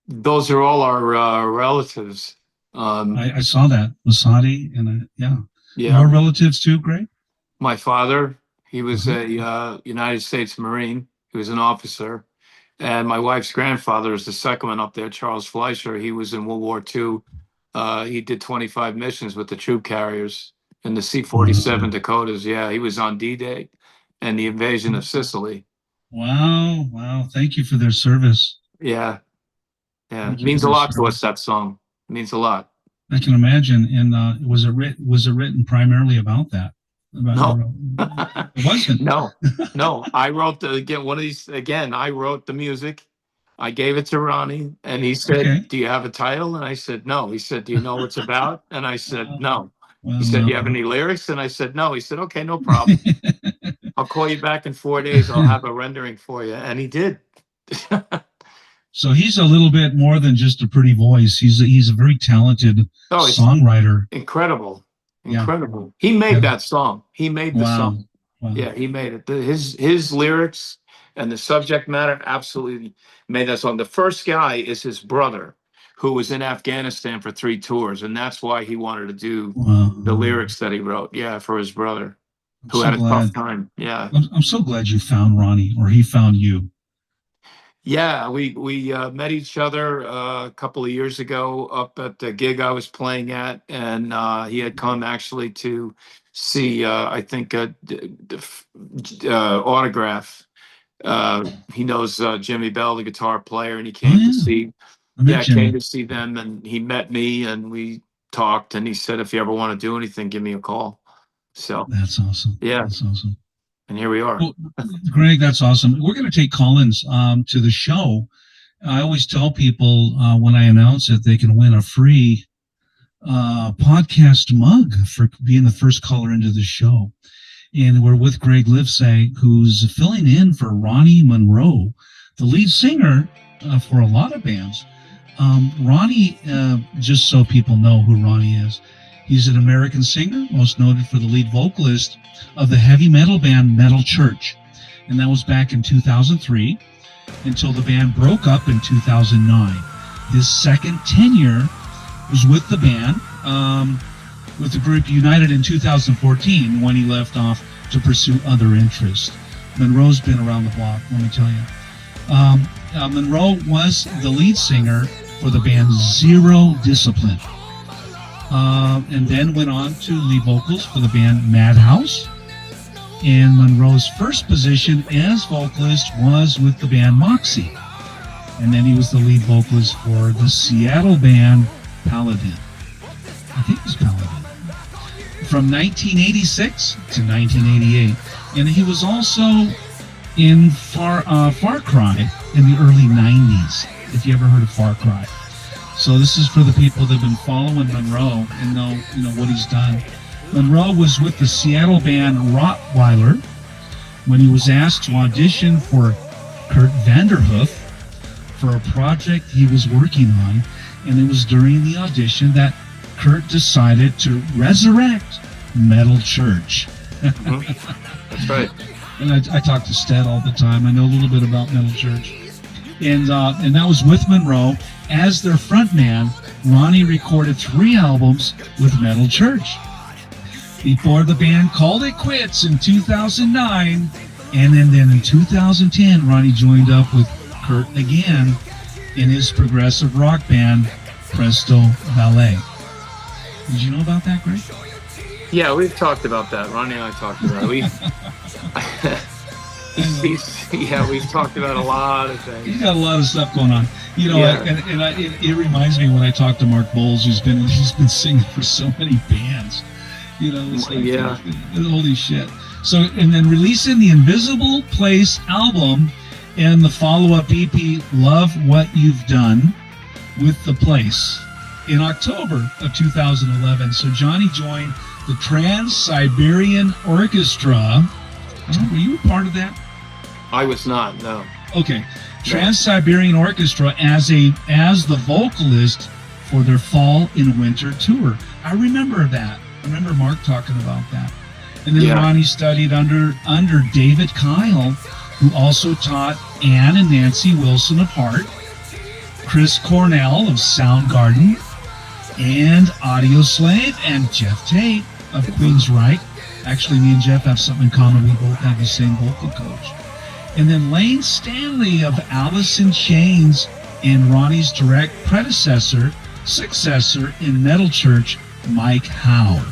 Those are all our relatives. I saw that. Lasati and yeah. Yeah. Your relatives too, Greg? My father, he was a United States Marine. He was an officer. And my wife's grandfather is the second one up there, Charles Fleischer. He was in World War II. He did 25 missions with the troop carriers in the C-47 Dakotas. Yeah, he was on D-Day and the invasion of Sicily. Wow. Thank you for their service. Yeah. Thank It you means for a their lot to service. us, that song. It means a lot. I can imagine. And was it written primarily about that? No. It wasn't. No. I wrote I wrote the music. I gave it to Ronnie, and he said, Okay. "Do you have a title?" And I said, "No." He said, "Do you know what it's about?" And I said, "No." Well, He said, "Do you have any lyrics?" And I said, "No." He said, "Okay, no problem. I'll call you back in 4 days. I'll have a rendering for you." And he did. So he's a little bit more than just a pretty voice. He's a very talented He's songwriter. incredible. Yeah. He made Yeah. that song. He made the song. Wow. Yeah, he made it. His lyrics and the subject matter absolutely made that song. The first guy is his brother, who was in Afghanistan for 3 tours, and that's why he wanted to do the lyrics that he wrote. Yeah, for his brother, who had a tough time. Yeah. I'm so glad you found Ronnie, or he found you. Yeah, we met each other a couple of years ago up at the gig I was playing at, and he had come actually to see, I think, Autograph. He knows Jimmy Bell, the guitar player, and he came to see. Came to see them, and he met me, and we talked, and he said, "If you ever want to do anything, give me a call." So That's awesome. Yeah. That's awesome. and here we are. Well, Greg, that's awesome. We're going to take call-ins to the show. I always tell people when I announce it, they can win a free podcast mug for being the first caller into the show. And we're with Gregg Livesay, who's filling in for Ronny Munroe, the lead singer for a lot of bands. Ronny, just so people know who Ronny is, he's an American singer, most noted for the lead vocalist of the heavy metal band Metal Church. And that was back in 2003 until the band broke up in 2009. His second tenure was with the band, with the group united in 2014 when he left off to pursue other interests. Munroe's been around the block, let me tell you. Munroe was the lead singer for the band Zero Discipline, and then went on to lead vocals for the band Madhouse. And Munroe's first position as vocalist was with the band Moxie, and then he was the lead vocalist for the Seattle band Paladin. I think it was Paladin. From 1986 to 1988, and he was also in Far Cry in the early 90s, if you ever heard of Far Cry. So this is for the people that have been following Munroe and know what he's done. Munroe was with the Seattle band Rottweiler when he was asked to audition for Kurt Vanderhoof for a project he was working on, and it was during the audition that Kurt decided to resurrect Metal Church. That's right. And I talk to Stead all the time. I know a little bit about Metal Church. And that was with Munroe. As their frontman, Ronny recorded 3 albums with Metal Church before the band called it quits in 2009. And then in 2010, Ronny joined up with Kurt again in his progressive rock band, Presto Ballet. Did you know about that, Greg? Yeah, we've talked about that. Ronny and I talked about it. We've talked about a lot of things. He's got a lot of stuff going on, Yeah. it reminds me when I talk to Mark Bowles, who's been singing for so many bands, it's like, Yeah. Holy shit. So, and then releasing the Invisible Place album and the follow-up EP, Love What You've Done, with The Place in October of 2011. So Johnny joined the Trans-Siberian Orchestra. Were you a part of that? I was not, no. Okay. Trans-Siberian Orchestra as the vocalist for their fall and winter tour. I remember that. I remember Mark talking about that. And then Yeah. Ronny studied under David Kyle who also taught Ann and Nancy Wilson apart, Chris Cornell of Soundgarden, and Audio Slave, and Jeff Tate of Queensryche. Actually, me and Jeff have something in common. We both have the same vocal coach. And then Lane Stanley of Alice in Chains and Ronnie's direct successor in Metal Church, Mike Howe.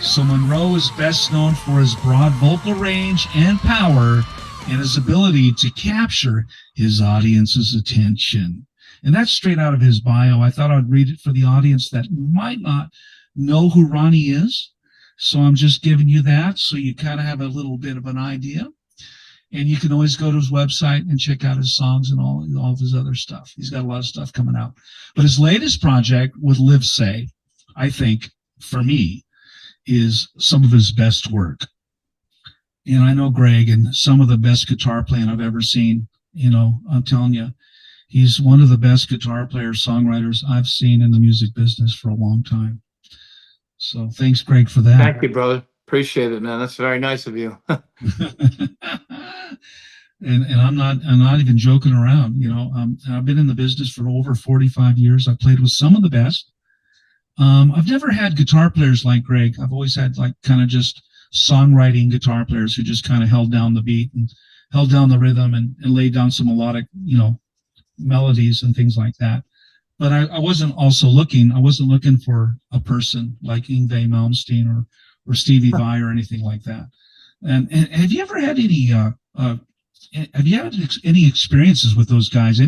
So Munroe is best known for his broad vocal range and power and his ability to capture his audience's attention. And that's straight out of his bio. I thought I would read it for the audience that might not know who Ronnie is. So I'm just giving you that so you kind of have a little bit of an idea. And you can always go to his website and check out his songs and all of his other stuff. He's got a lot of stuff coming out. But his latest project with Livesay, I think, for me, is some of his best work. And I know Gregg, and some of the best guitar playing I've ever seen. You know, I'm telling you, he's one of the best guitar players, songwriters I've seen in the music business for a long time. So thanks, Gregg, for that. Thank you, brother. Appreciate it, man. That's very nice of you. And I'm not even joking around. You know, I've been in the business for over 45 years. I played with some of the best. I've never had guitar players like Gregg. I've always had like kind of just songwriting guitar players who just kind of held down the beat and held down the rhythm and laid down some melodic, you know, melodies and things like that. But I wasn't looking for a person like Yngwie Malmsteen or Stevie Vai or anything like that. And have you ever had any experiences with those guys?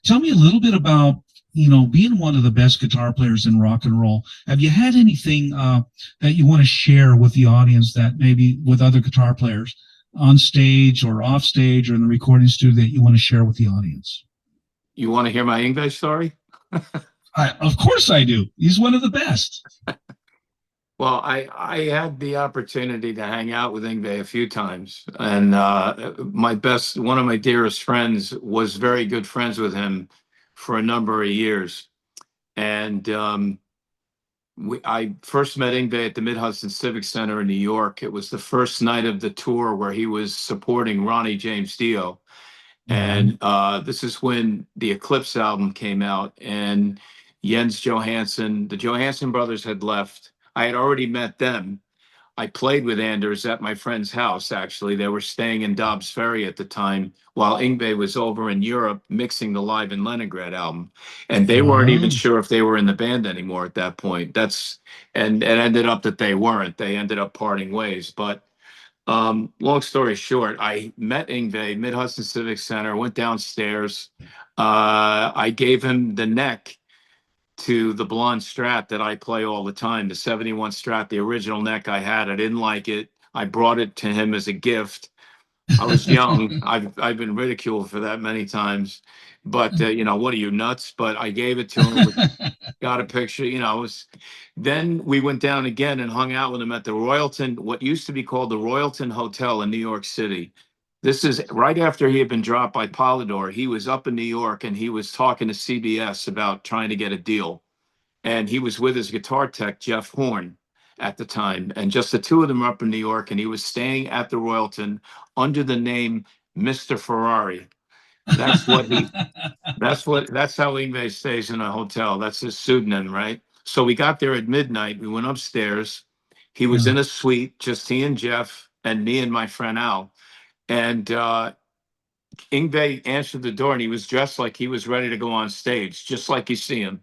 Tell me a little bit about, you know, being one of the best guitar players in rock and roll. Have you had anything that you want to share with the audience that maybe with other guitar players on stage or off stage or in the recording studio that you want to share with the audience? You want to hear my Yngwie story? Of course I do. He's one of the best. Well, I had the opportunity to hang out with Yngwie a few times, and one of my dearest friends was very good friends with him for a number of years. And I first met Yngwie at the Mid-Hudson Civic Center in New York. It was the first night of the tour where he was supporting Ronnie James Dio. And this is when the Eclipse album came out, and Jens Johansson, the Johansson brothers had left. I had already met them. I played with Anders at my friend's house, actually. They were staying in Dobbs Ferry at the time while Yngwie was over in Europe mixing the Live in Leningrad album. And they weren't even sure if they were in the band anymore at that point. And it ended up that they weren't. They ended up parting ways. But long story short, I met Yngwie, Mid-Hudson Civic Center, went downstairs. I gave him the neck to the blonde Strat that I play all the time, the 71 Strat, the original neck I had. I didn't like it. I brought it to him as a gift. I was young. I've been ridiculed for that many times. But, you know, what are you, nuts? But I gave it to him, got a picture, you know. Then we went down again and hung out with him at the Royalton, what used to be called the Royalton Hotel in New York City. This is right after he had been dropped by Polydor. He was up in New York and he was talking to CBS about trying to get a deal. And he was with his guitar tech, Jeff Horn, at the time. And just the two of them were up in New York, and he was staying at the Royalton under the name Mr. Ferrari. That's how Yngwie stays in a hotel. That's his pseudonym, right? So we got there at midnight. We went upstairs. He was in a suite, just he and Jeff and me and my friend Al. And Yngwie answered the door, and he was dressed like he was ready to go on stage, just like you see him.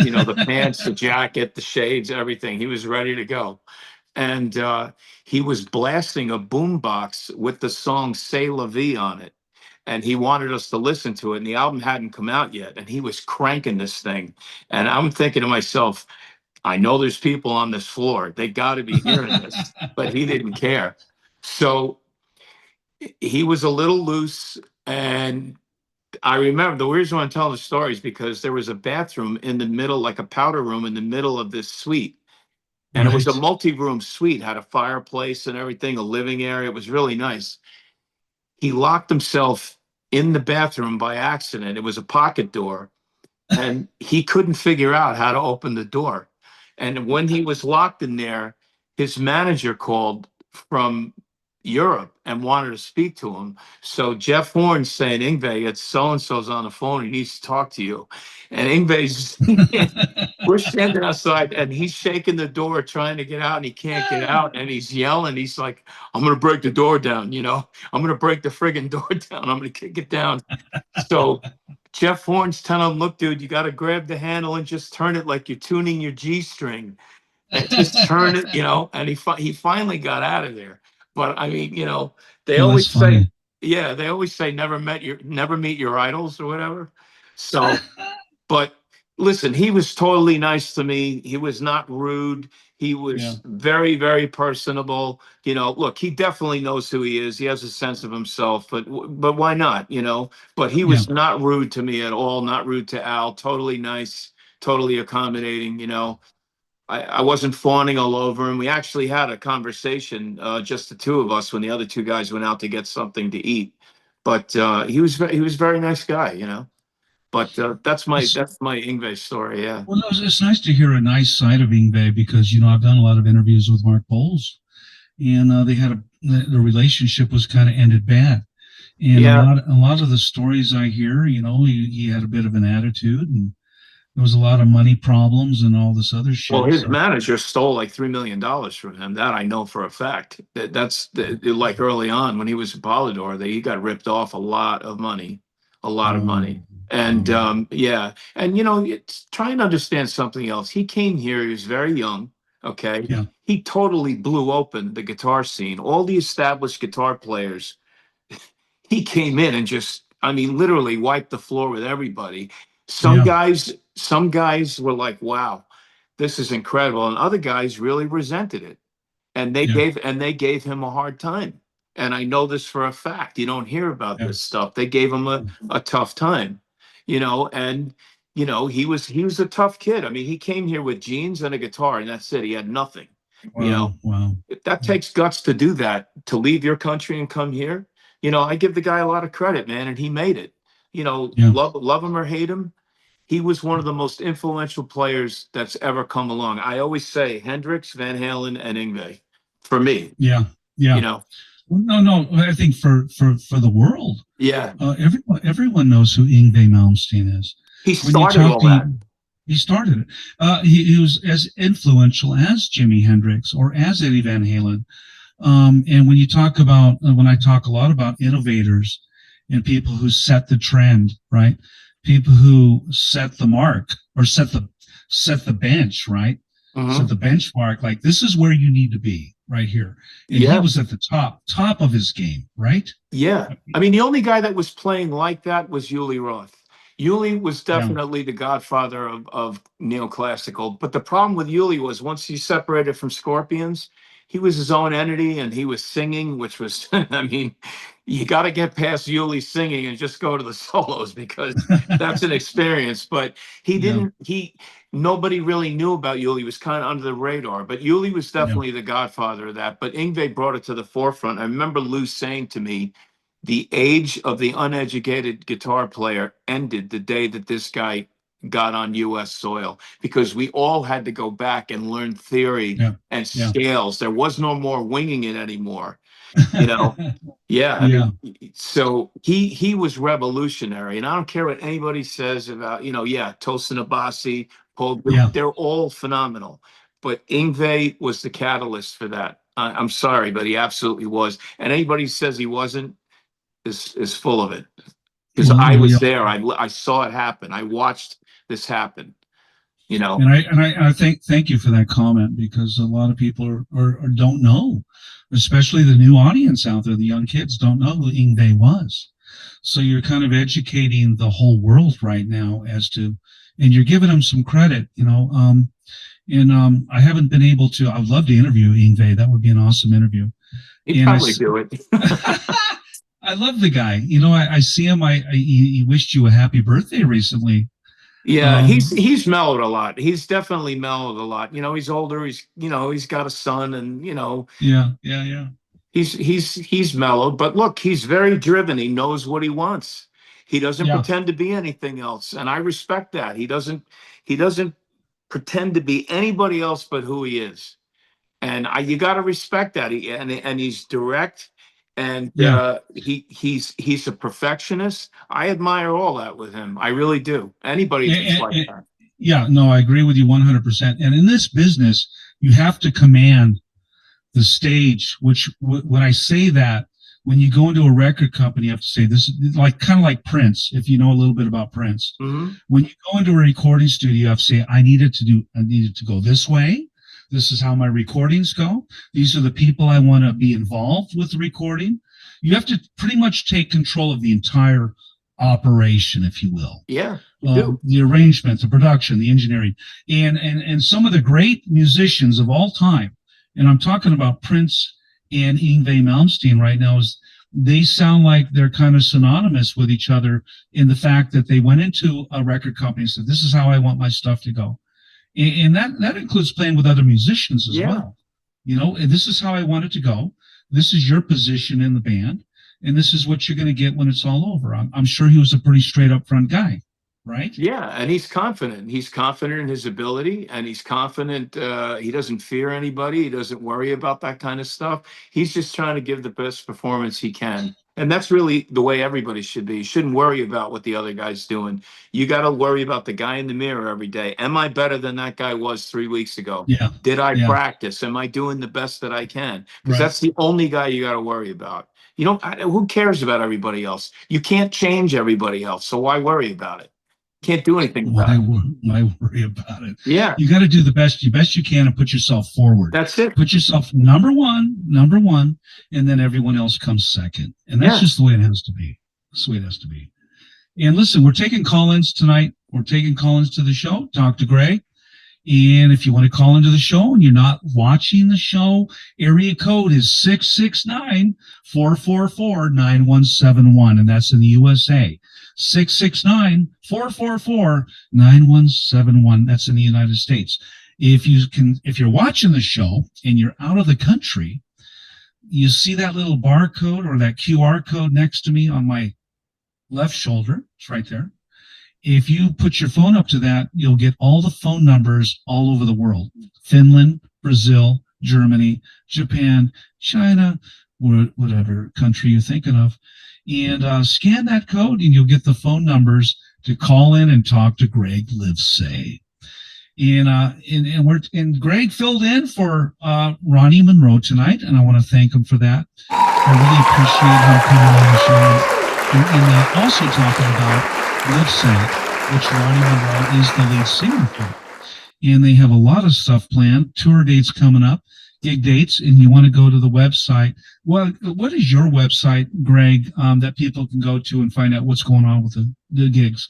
You know, the pants, the jacket, the shades, everything. He was ready to go. And he was blasting a boombox with the song C'est La Vie on it. And he wanted us to listen to it. And the album hadn't come out yet. And he was cranking this thing. And I'm thinking to myself, I know there's people on this floor. They got to be hearing this. But he didn't care. So he was a little loose. And I remember the reason why I'm telling the story is because there was a bathroom in the middle, like a powder room in the middle of this suite. And it was a multi-room suite, had a fireplace and everything, a living area. It was really nice. He locked himself in the bathroom by accident. It was a pocket door, and he couldn't figure out how to open the door. And when he was locked in there, his manager called from Europe and wanted to speak to him. So Jeff Horn's saying, Yngwie, it's so-and-so's on the phone. He needs to talk to you. And Yngwie's, we're standing outside and he's shaking the door trying to get out and he can't get out. And he's yelling. He's like, I'm going to break the door down. You know, I'm going to break the friggin' door down. I'm going to kick it down. So Jeff Horn's telling him, look, dude, you got to grab the handle and just turn it like you're tuning your G string. And just turn it, you know, and he finally got out of there. But I mean, you know, they Oh, always that's funny. say, yeah, they always say never meet your idols or whatever. So, but listen, he was totally nice to me. He was not rude. He was Yeah. very, very personable. You know, look, he definitely knows who he is. He has a sense of himself, but why not, you know? But he was not rude to me at all, not rude to Al, totally nice, totally accommodating, you know. I wasn't fawning all over him. We actually had a conversation, just the two of us, when the other two guys went out to get something to eat. But he was a very nice guy, you know. But that's my Yngwie story. Yeah. Well, no, it's nice to hear a nice side of Yngwie because, you know, I've done a lot of interviews with Mark Bowles, and they had the relationship was kind of ended bad. And Yeah. a lot of the stories I hear, you know, he had a bit of an attitude, and there was a lot of money problems and all this other shit. Well, his So, manager stole like $3 million from him. That I know for a fact. That's like early on when he was at Polydor, he got ripped off a lot of money, a lot of money. And yeah, and you know, try and understand something else. He came here. He was very young. Okay. Yeah. He totally blew open the guitar scene. All the established guitar players, he came in and just, I mean, literally wiped the floor with everybody. Some guys were like, wow, this is incredible. And other guys really resented it. And they gave him a hard time. And I know this for a fact. You don't hear about this stuff. They gave him a tough time, you know, and you know, he was a tough kid. I mean, he came here with jeans and a guitar, and that's it. He had nothing. You know, that takes guts to do that, to leave your country and come here. You know, I give the guy a lot of credit, man, and he made it. You know, love him or hate him, he was one of the most influential players that's ever come along. I always say Hendrix, Van Halen, and Yngwie for me. Yeah. You know. No. I think for the world. Yeah. Everyone knows who Yngwie Malmsteen is. He started all that. He started it. He was as influential as Jimi Hendrix or as Eddie Van Halen. And when you talk about, when I talk a lot about innovators and people who set the trend, right? People who set the mark or set the bench, right? Set the benchmark. Like, this is where you need to be right here. And he was at the top of his game, right? Yeah. I mean, the only guy that was playing like that was Yngwie Roth. Yngwie was definitely the godfather of neoclassical. But the problem with Yngwie was once he separated from Scorpions, he was his own entity and he was singing, which was, I mean, you got to get past Yngwie singing and just go to the solos because that's an experience. But he didn't, nobody really knew about Yngwie. He was kind of under the radar, but Yngwie was definitely the godfather of that. But Yngwie brought it to the forefront. I remember Lou saying to me, the age of the uneducated guitar player ended the day that this guy got on U.S. soil, because we all had to go back and learn theory and scales. There was no more winging it anymore, you know? I mean, so he was revolutionary, and I don't care what anybody says about, you know, Tosin Abasi, Paul, they're all phenomenal, but Yngwie was the catalyst for that. I'm sorry, but he absolutely was. And anybody who says he wasn't is full of it, because I was there. I saw it happen. I watched this happen, you know. And I thank you for that comment, because a lot of people are don't know, especially the new audience out there. The young kids don't know who Yngwie was. So you're kind of educating the whole world right now as to, and you're giving them some credit, you know. I haven't been able to. I'd love to interview Yngwie. That would be an awesome interview. He'd probably do it. I love the guy. You know, I see him. He wished you a happy birthday recently. Yeah, he's mellowed a lot. He's definitely mellowed a lot. You know, he's older. He's got a son, and you know. Yeah. He's mellowed, but look, he's very driven. He knows what he wants. He doesn't pretend to be anything else, and I respect that. He doesn't pretend to be anybody else but who he is, and you got to respect that. And he's direct. And Yeah. he's a perfectionist. I admire all that with him. I really do. Anybody that's like that. Yeah, no, I agree with you 100%. And in this business, you have to command the stage, which when I say that, when you go into a record company, you have to say this is like kind of like Prince, if you know a little bit about Prince. Mm-hmm. When you go into a recording studio, you have to say, I need it to go this way. This is how my recordings go. These are the people I want to be involved with the recording. You have to pretty much take control of the entire operation, if you will. Yeah. The arrangement, the production, the engineering, and some of the great musicians of all time, and I'm talking about Prince and Yngwie Malmsteen right now, is they sound like they're kind of synonymous with each other in the fact that they went into a record company and said, this is how I want my stuff to go. And that includes playing with other musicians as well. You know, this is how I want it to go. This is your position in the band, and this is what you're going to get when it's all over. I'm sure he was a pretty straight up front guy, right? Yeah, and he's confident. He's confident in his ability, and he's confident. He doesn't fear anybody. He doesn't worry about that kind of stuff. He's just trying to give the best performance he can. And that's really the way everybody should be. You shouldn't worry about what the other guy's doing. You got to worry about the guy in the mirror every day. Am I better than that guy was 3 weeks ago? Yeah. Did I practice? Am I doing the best that I can? Because that's the only guy you got to worry about. You know, who cares about everybody else? You can't change everybody else. So why worry about it? Can't do anything about it. Why worry about it? Yeah. You got to do the best you can and put yourself forward. That's it. Put yourself number one, and then everyone else comes second. And that's just the way it has to be. That's the way it has to be. And listen, we're taking call-ins tonight. We're taking call-ins to the show. Talk to Gregg. And if you want to call into the show and you're not watching the show, area code is 669-444-9171. And that's in the USA. 669-444-9171. That's in the United States. If you're watching the show and you're out of the country, you see that little barcode or that QR code next to me on my left shoulder. It's right there. If you put your phone up to that, you'll get all the phone numbers all over the world. Finland, Brazil, Germany, Japan, China, whatever country you're thinking of. And scan that code and you'll get the phone numbers to call in and talk to Gregg Livesay. And Gregg filled in for Ronny Munroe tonight, and I want to thank him for that. I really appreciate him coming on the show and also talking about Livesay, which Ronny Munroe is the lead singer for. And they have a lot of stuff planned, tour dates coming up, gig dates, and you want to go to the website. Well, what is your website, Gregg, that people can go to and find out what's going on with the gigs,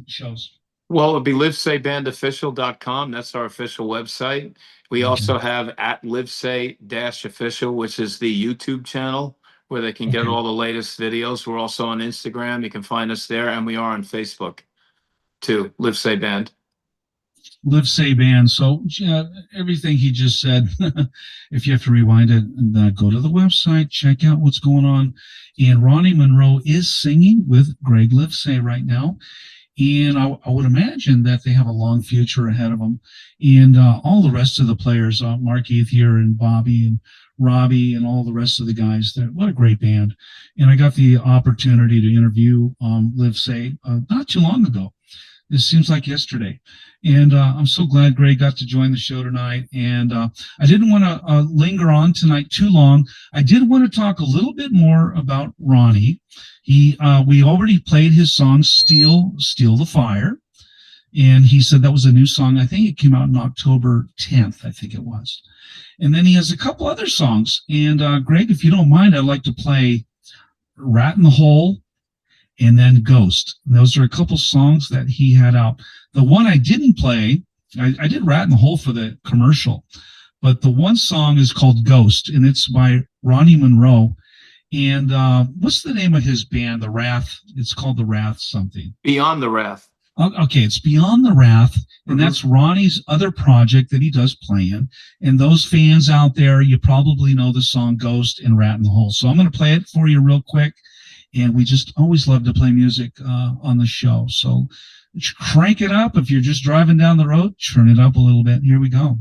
shows? Well, it'd be livesayBandOfficial.com. That's our official website. We also have at Livesay-official, which is the YouTube channel where they can get all the latest videos. We're also on Instagram. You can find us there. And we are on Facebook too, Livesay Band. Livesay Band. So everything he just said, if you have to rewind it, and go to the website, check out what's going on. And Ronny Munroe is singing with Gregg Livesay right now. And I would imagine that they have a long future ahead of them. And all the rest of the players, Mark Ethier and Bobby and Robbie and all the rest of the guys, what a great band. And I got the opportunity to interview Livesay not too long ago. It seems like yesterday. And I'm so glad Gregg got to join the show tonight. And I didn't want to linger on tonight too long. I did want to talk a little bit more about Ronny. We already played his song, Steal the Fire. And he said that was a new song. I think it came out on October 10th, I think it was. And then he has a couple other songs. And Gregg, if you don't mind, I'd like to play Rat in the Hole and then Ghost. And those are a couple songs that he had out. The one I didn't play, I did Rat in the Hole for the commercial, but the one song is called Ghost, and it's by Ronny Munroe. And what's the name of his band, The Wrath? It's called The Wrath something. Beyond the Wrath. Okay, it's Beyond the Wrath, and that's Ronny's other project that he does play in. And those fans out there, you probably know the song Ghost and Rat in the Hole. So I'm going to play it for you real quick. And we just always love to play music on the show. So crank it up. If you're just driving down the road, turn it up a little bit. Here we go.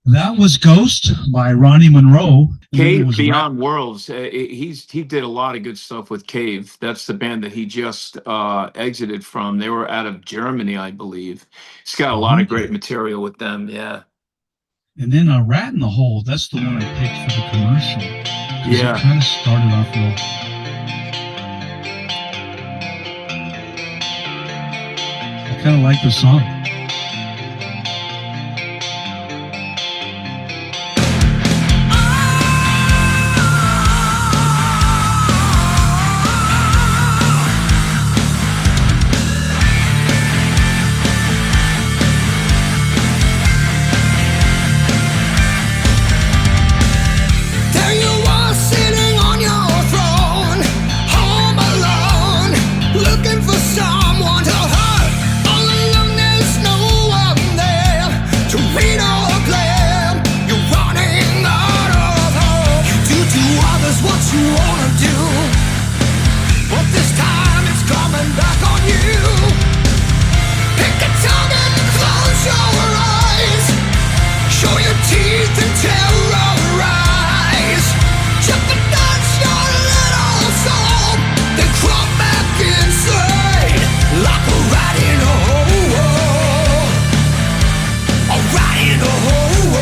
That was Ghost by Ronny Munroe. And then there Cave was Beyond Worlds. He did a lot of good stuff with Cave. That's the band that he just exited from. They were out of Germany, I believe. He's got a lot of great material with them. Yeah. And then Rat in the Hole. That's the one I picked for the commercial. 'Cause Yeah. It kind of started off real. I kind of like the song. There you are sitting on your throne, home alone, looking for someone to hurt. All alone, there's no one there to read or blame. You're running out of hope. You do to others what you wanna do, but this time it's coming back on you. Pick a target and close your eyes. Show your teeth and terrorize. Jump the nuts, your little soul. Then crawl back inside like a rat in a hole. A rat in a hole,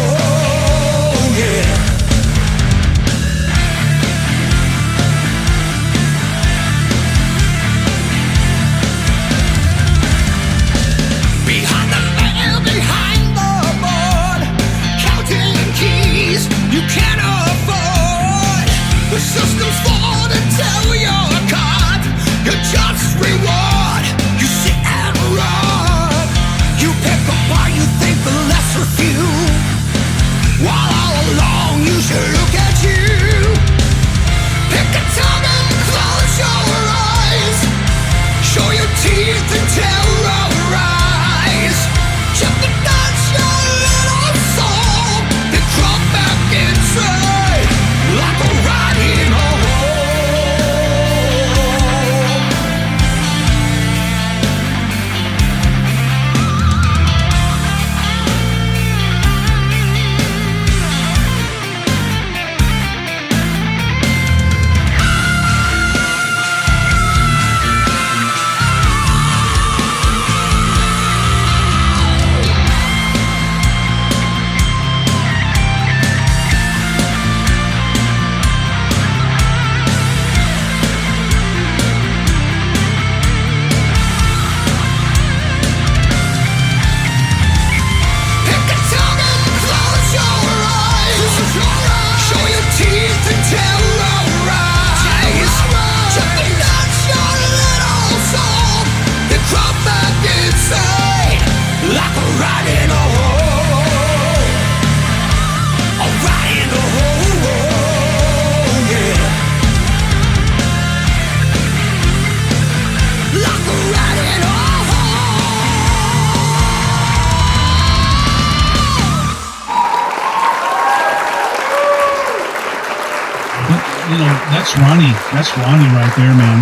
yeah. Behind the veil, behind the board, counting keys you can't afford. The system's for to tell your card, your just reward. You sit and run. You pick apart, you think the lesser few, while all along you should look at you. Pick a target, close your eyes. Show your teeth and terrorize. Jump the nuts, your little soul. Then crawl back inside like a rat in a hole. Pick a target, close your eyes. Show your teeth and terrorize. Jump the nuts, your little soul. Then crawl back inside like a rat in a hole. A rat in a hole, yeah. Like a rat in a hole. But, that's Ronnie. That's Ronnie right there, man.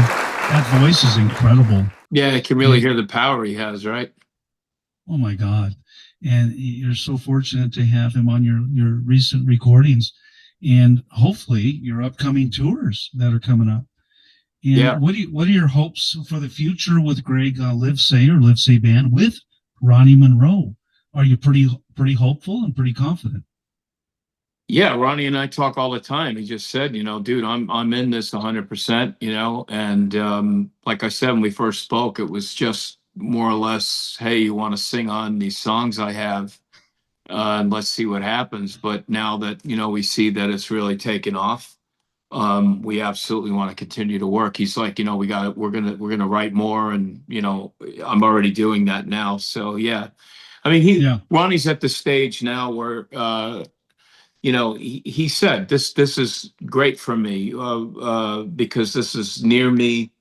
That voice is incredible. Yeah, you can really hear the power he has, right? Oh my God. And you're so fortunate to have him on your recent recordings and hopefully your upcoming tours that are coming up. And Yeah. what are your hopes for the future with Gregg Livesay or Livesay Band with Ronny Munroe? Are you pretty hopeful and pretty confident? Yeah, Ronnie and I talk all the time. He just said, dude, I'm in this 100%, and like I said when we first spoke, it was just more or less, hey, you want to sing on these songs I have, and let's see what happens. But now that we see that it's really taken off, we absolutely want to continue to work. He's like, we're gonna write more, and I'm already doing that now. So yeah, I mean, Ronnie's at the stage now where he said this is great for me because this is near me.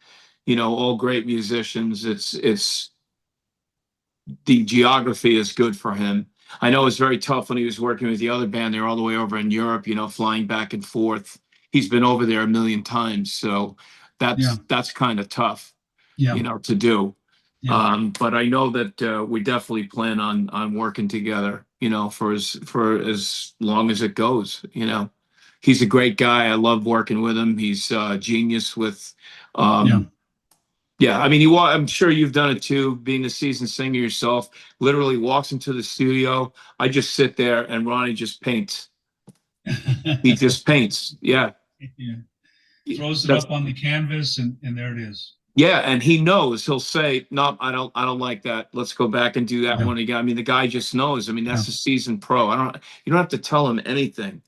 All great musicians. It's the geography is good for him. I know it's very tough when he was working with the other band. They're all the way over in Europe, flying back and forth. He's been over there a million times, so that's kind of tough, to do. Yeah. But I know that we definitely plan on working together. for as long as it goes. He's a great guy. I love working with him. He's genius with, yeah. I mean, I'm sure you've done it too, being a seasoned singer yourself. Literally walks into the studio. I just sit there and Ronny just paints. He just paints. Yeah. Throws it up on the canvas and there it is. Yeah, and he knows. He'll say, "No, I don't like that. Let's go back and do that one again." I mean, the guy just knows. I mean, that's a seasoned pro. You don't have to tell him anything.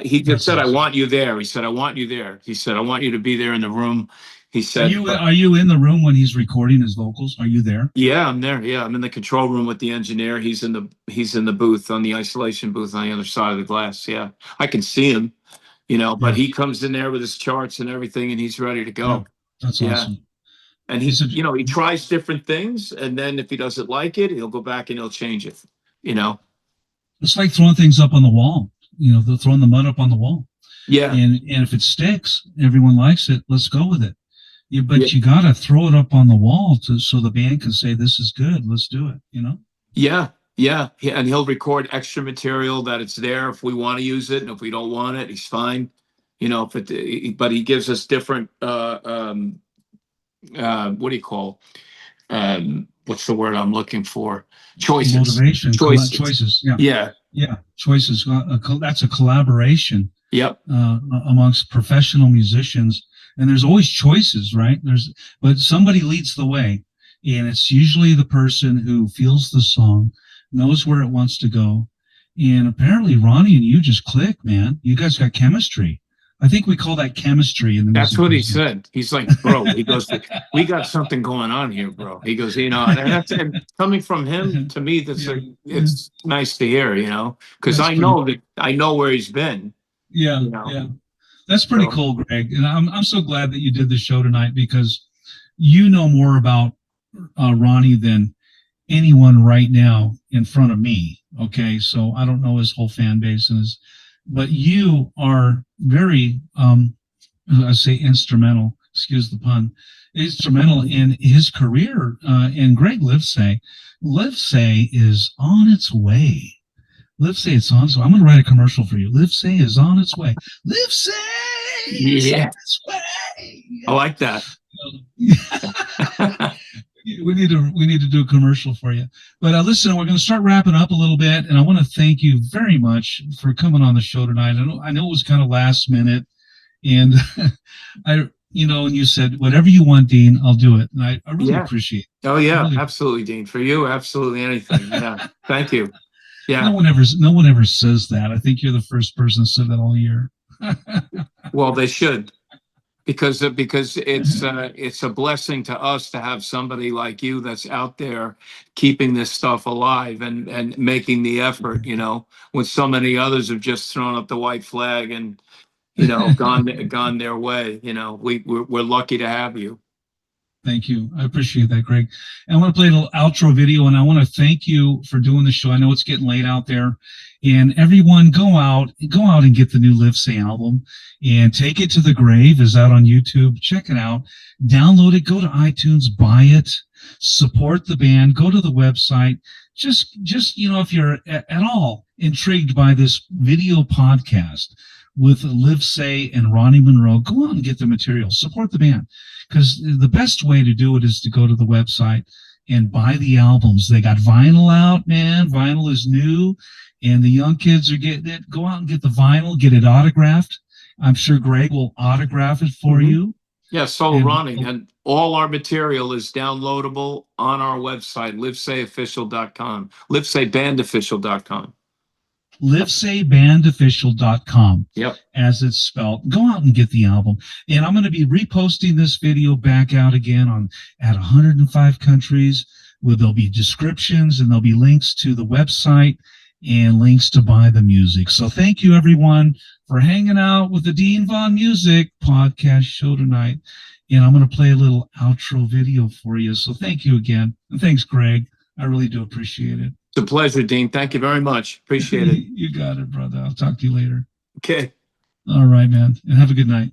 He just said, "I want you there." He said, "I want you there." He said, "I want you to be there in the room." He said, Are you in the room when he's recording his vocals? Are you there? Yeah, I'm there. Yeah, I'm in the control room with the engineer. He's in the booth, on the isolation booth on the other side of the glass. Yeah, I can see him, but he comes in there with his charts and everything, and he's ready to go. Yeah, that's awesome. And he tries different things, and then if he doesn't like it, he'll go back and he'll change it. It's like throwing things up on the wall. They're throwing the mud up on the wall. Yeah. And if it sticks, everyone likes it. Let's go with it. But you got to throw it up on the wall so the band can say, "This is good. Let's do it." Yeah. And he'll record extra material that it's there if we want to use it, and if we don't want it, he's fine. But he gives us different. What do you call? What's the word I'm looking for? Choices. Motivation. Choices. Yeah. Choices. That's a collaboration. Yep. Amongst professional musicians, and there's always choices, right? But somebody leads the way, and it's usually the person who feels the song, knows where it wants to go. And apparently, Ronny and you just click, man. You guys got chemistry. I think we call that chemistry in the music That's what business. he said. He's like, "Bro," he goes, "We got something going on here, bro." He goes, and coming from him, to me, it's nice to hear, because I know where he's been. Yeah. That's pretty cool, Greg. And I'm so glad that you did the show tonight, because you know more about Ronny than anyone right now in front of me. Okay, so I don't know his whole fan base, but you are very, I say instrumental. Excuse the pun. Instrumental in his career. And Gregg Livesay is on its way. Livesay, it's on its way. I'm going to write a commercial for you. Livesay is on its way. Livesay is on its way. I like that. We need to do a commercial for you. But listen, we're going to start wrapping up a little bit, and I want to thank you very much for coming on the show tonight. I know it was kind of last minute, and and you said, "Whatever you want, Dean, I'll do it." And I really appreciate it. Oh yeah, absolutely, Dean. For you, absolutely anything. Yeah, thank you. Yeah. No one ever says that. I think you're the first person that said that all year. Well, they should, because it's a blessing to us to have somebody like you that's out there keeping this stuff alive and making the effort. When so many others have just thrown up the white flag and gone their way. We're lucky to have you. Thank you. I appreciate that, Greg. And I want to play a little outro video, and I want to thank you for doing the show. I know it's getting late out there, and everyone go out and get the new Livesay album and Take It to the Grave is out on YouTube. Check it out. Download it. Go to iTunes, buy it, support the band, go to the website. Just, if you're at all intrigued by this video podcast with Livesay and Ronny Munroe, go out and get the material, support the band. Because the best way to do it is to go to the website and buy the albums. They got vinyl out, man. Vinyl is new, and the young kids are getting it. Go out and get the vinyl, get it autographed. I'm sure Greg will autograph it for you. Yeah, so Ronny, and all our material is downloadable on our website, livesayofficial.com, livesayBandofficial.com. livesayBandofficial.com. Yep. As it's spelled. Go out and get the album. And I'm going to be reposting this video back out again at 105 countries, where there'll be descriptions and there'll be links to the website and links to buy the music. So thank you, everyone, for hanging out with the Dean Von Music podcast show tonight. And I'm going to play a little outro video for you. So thank you again. And thanks, Greg. I really do appreciate it. It's a pleasure, Dean. Thank you very much. Appreciate it. You got it, brother. I'll talk to you later. Okay. All right, man. And have a good night.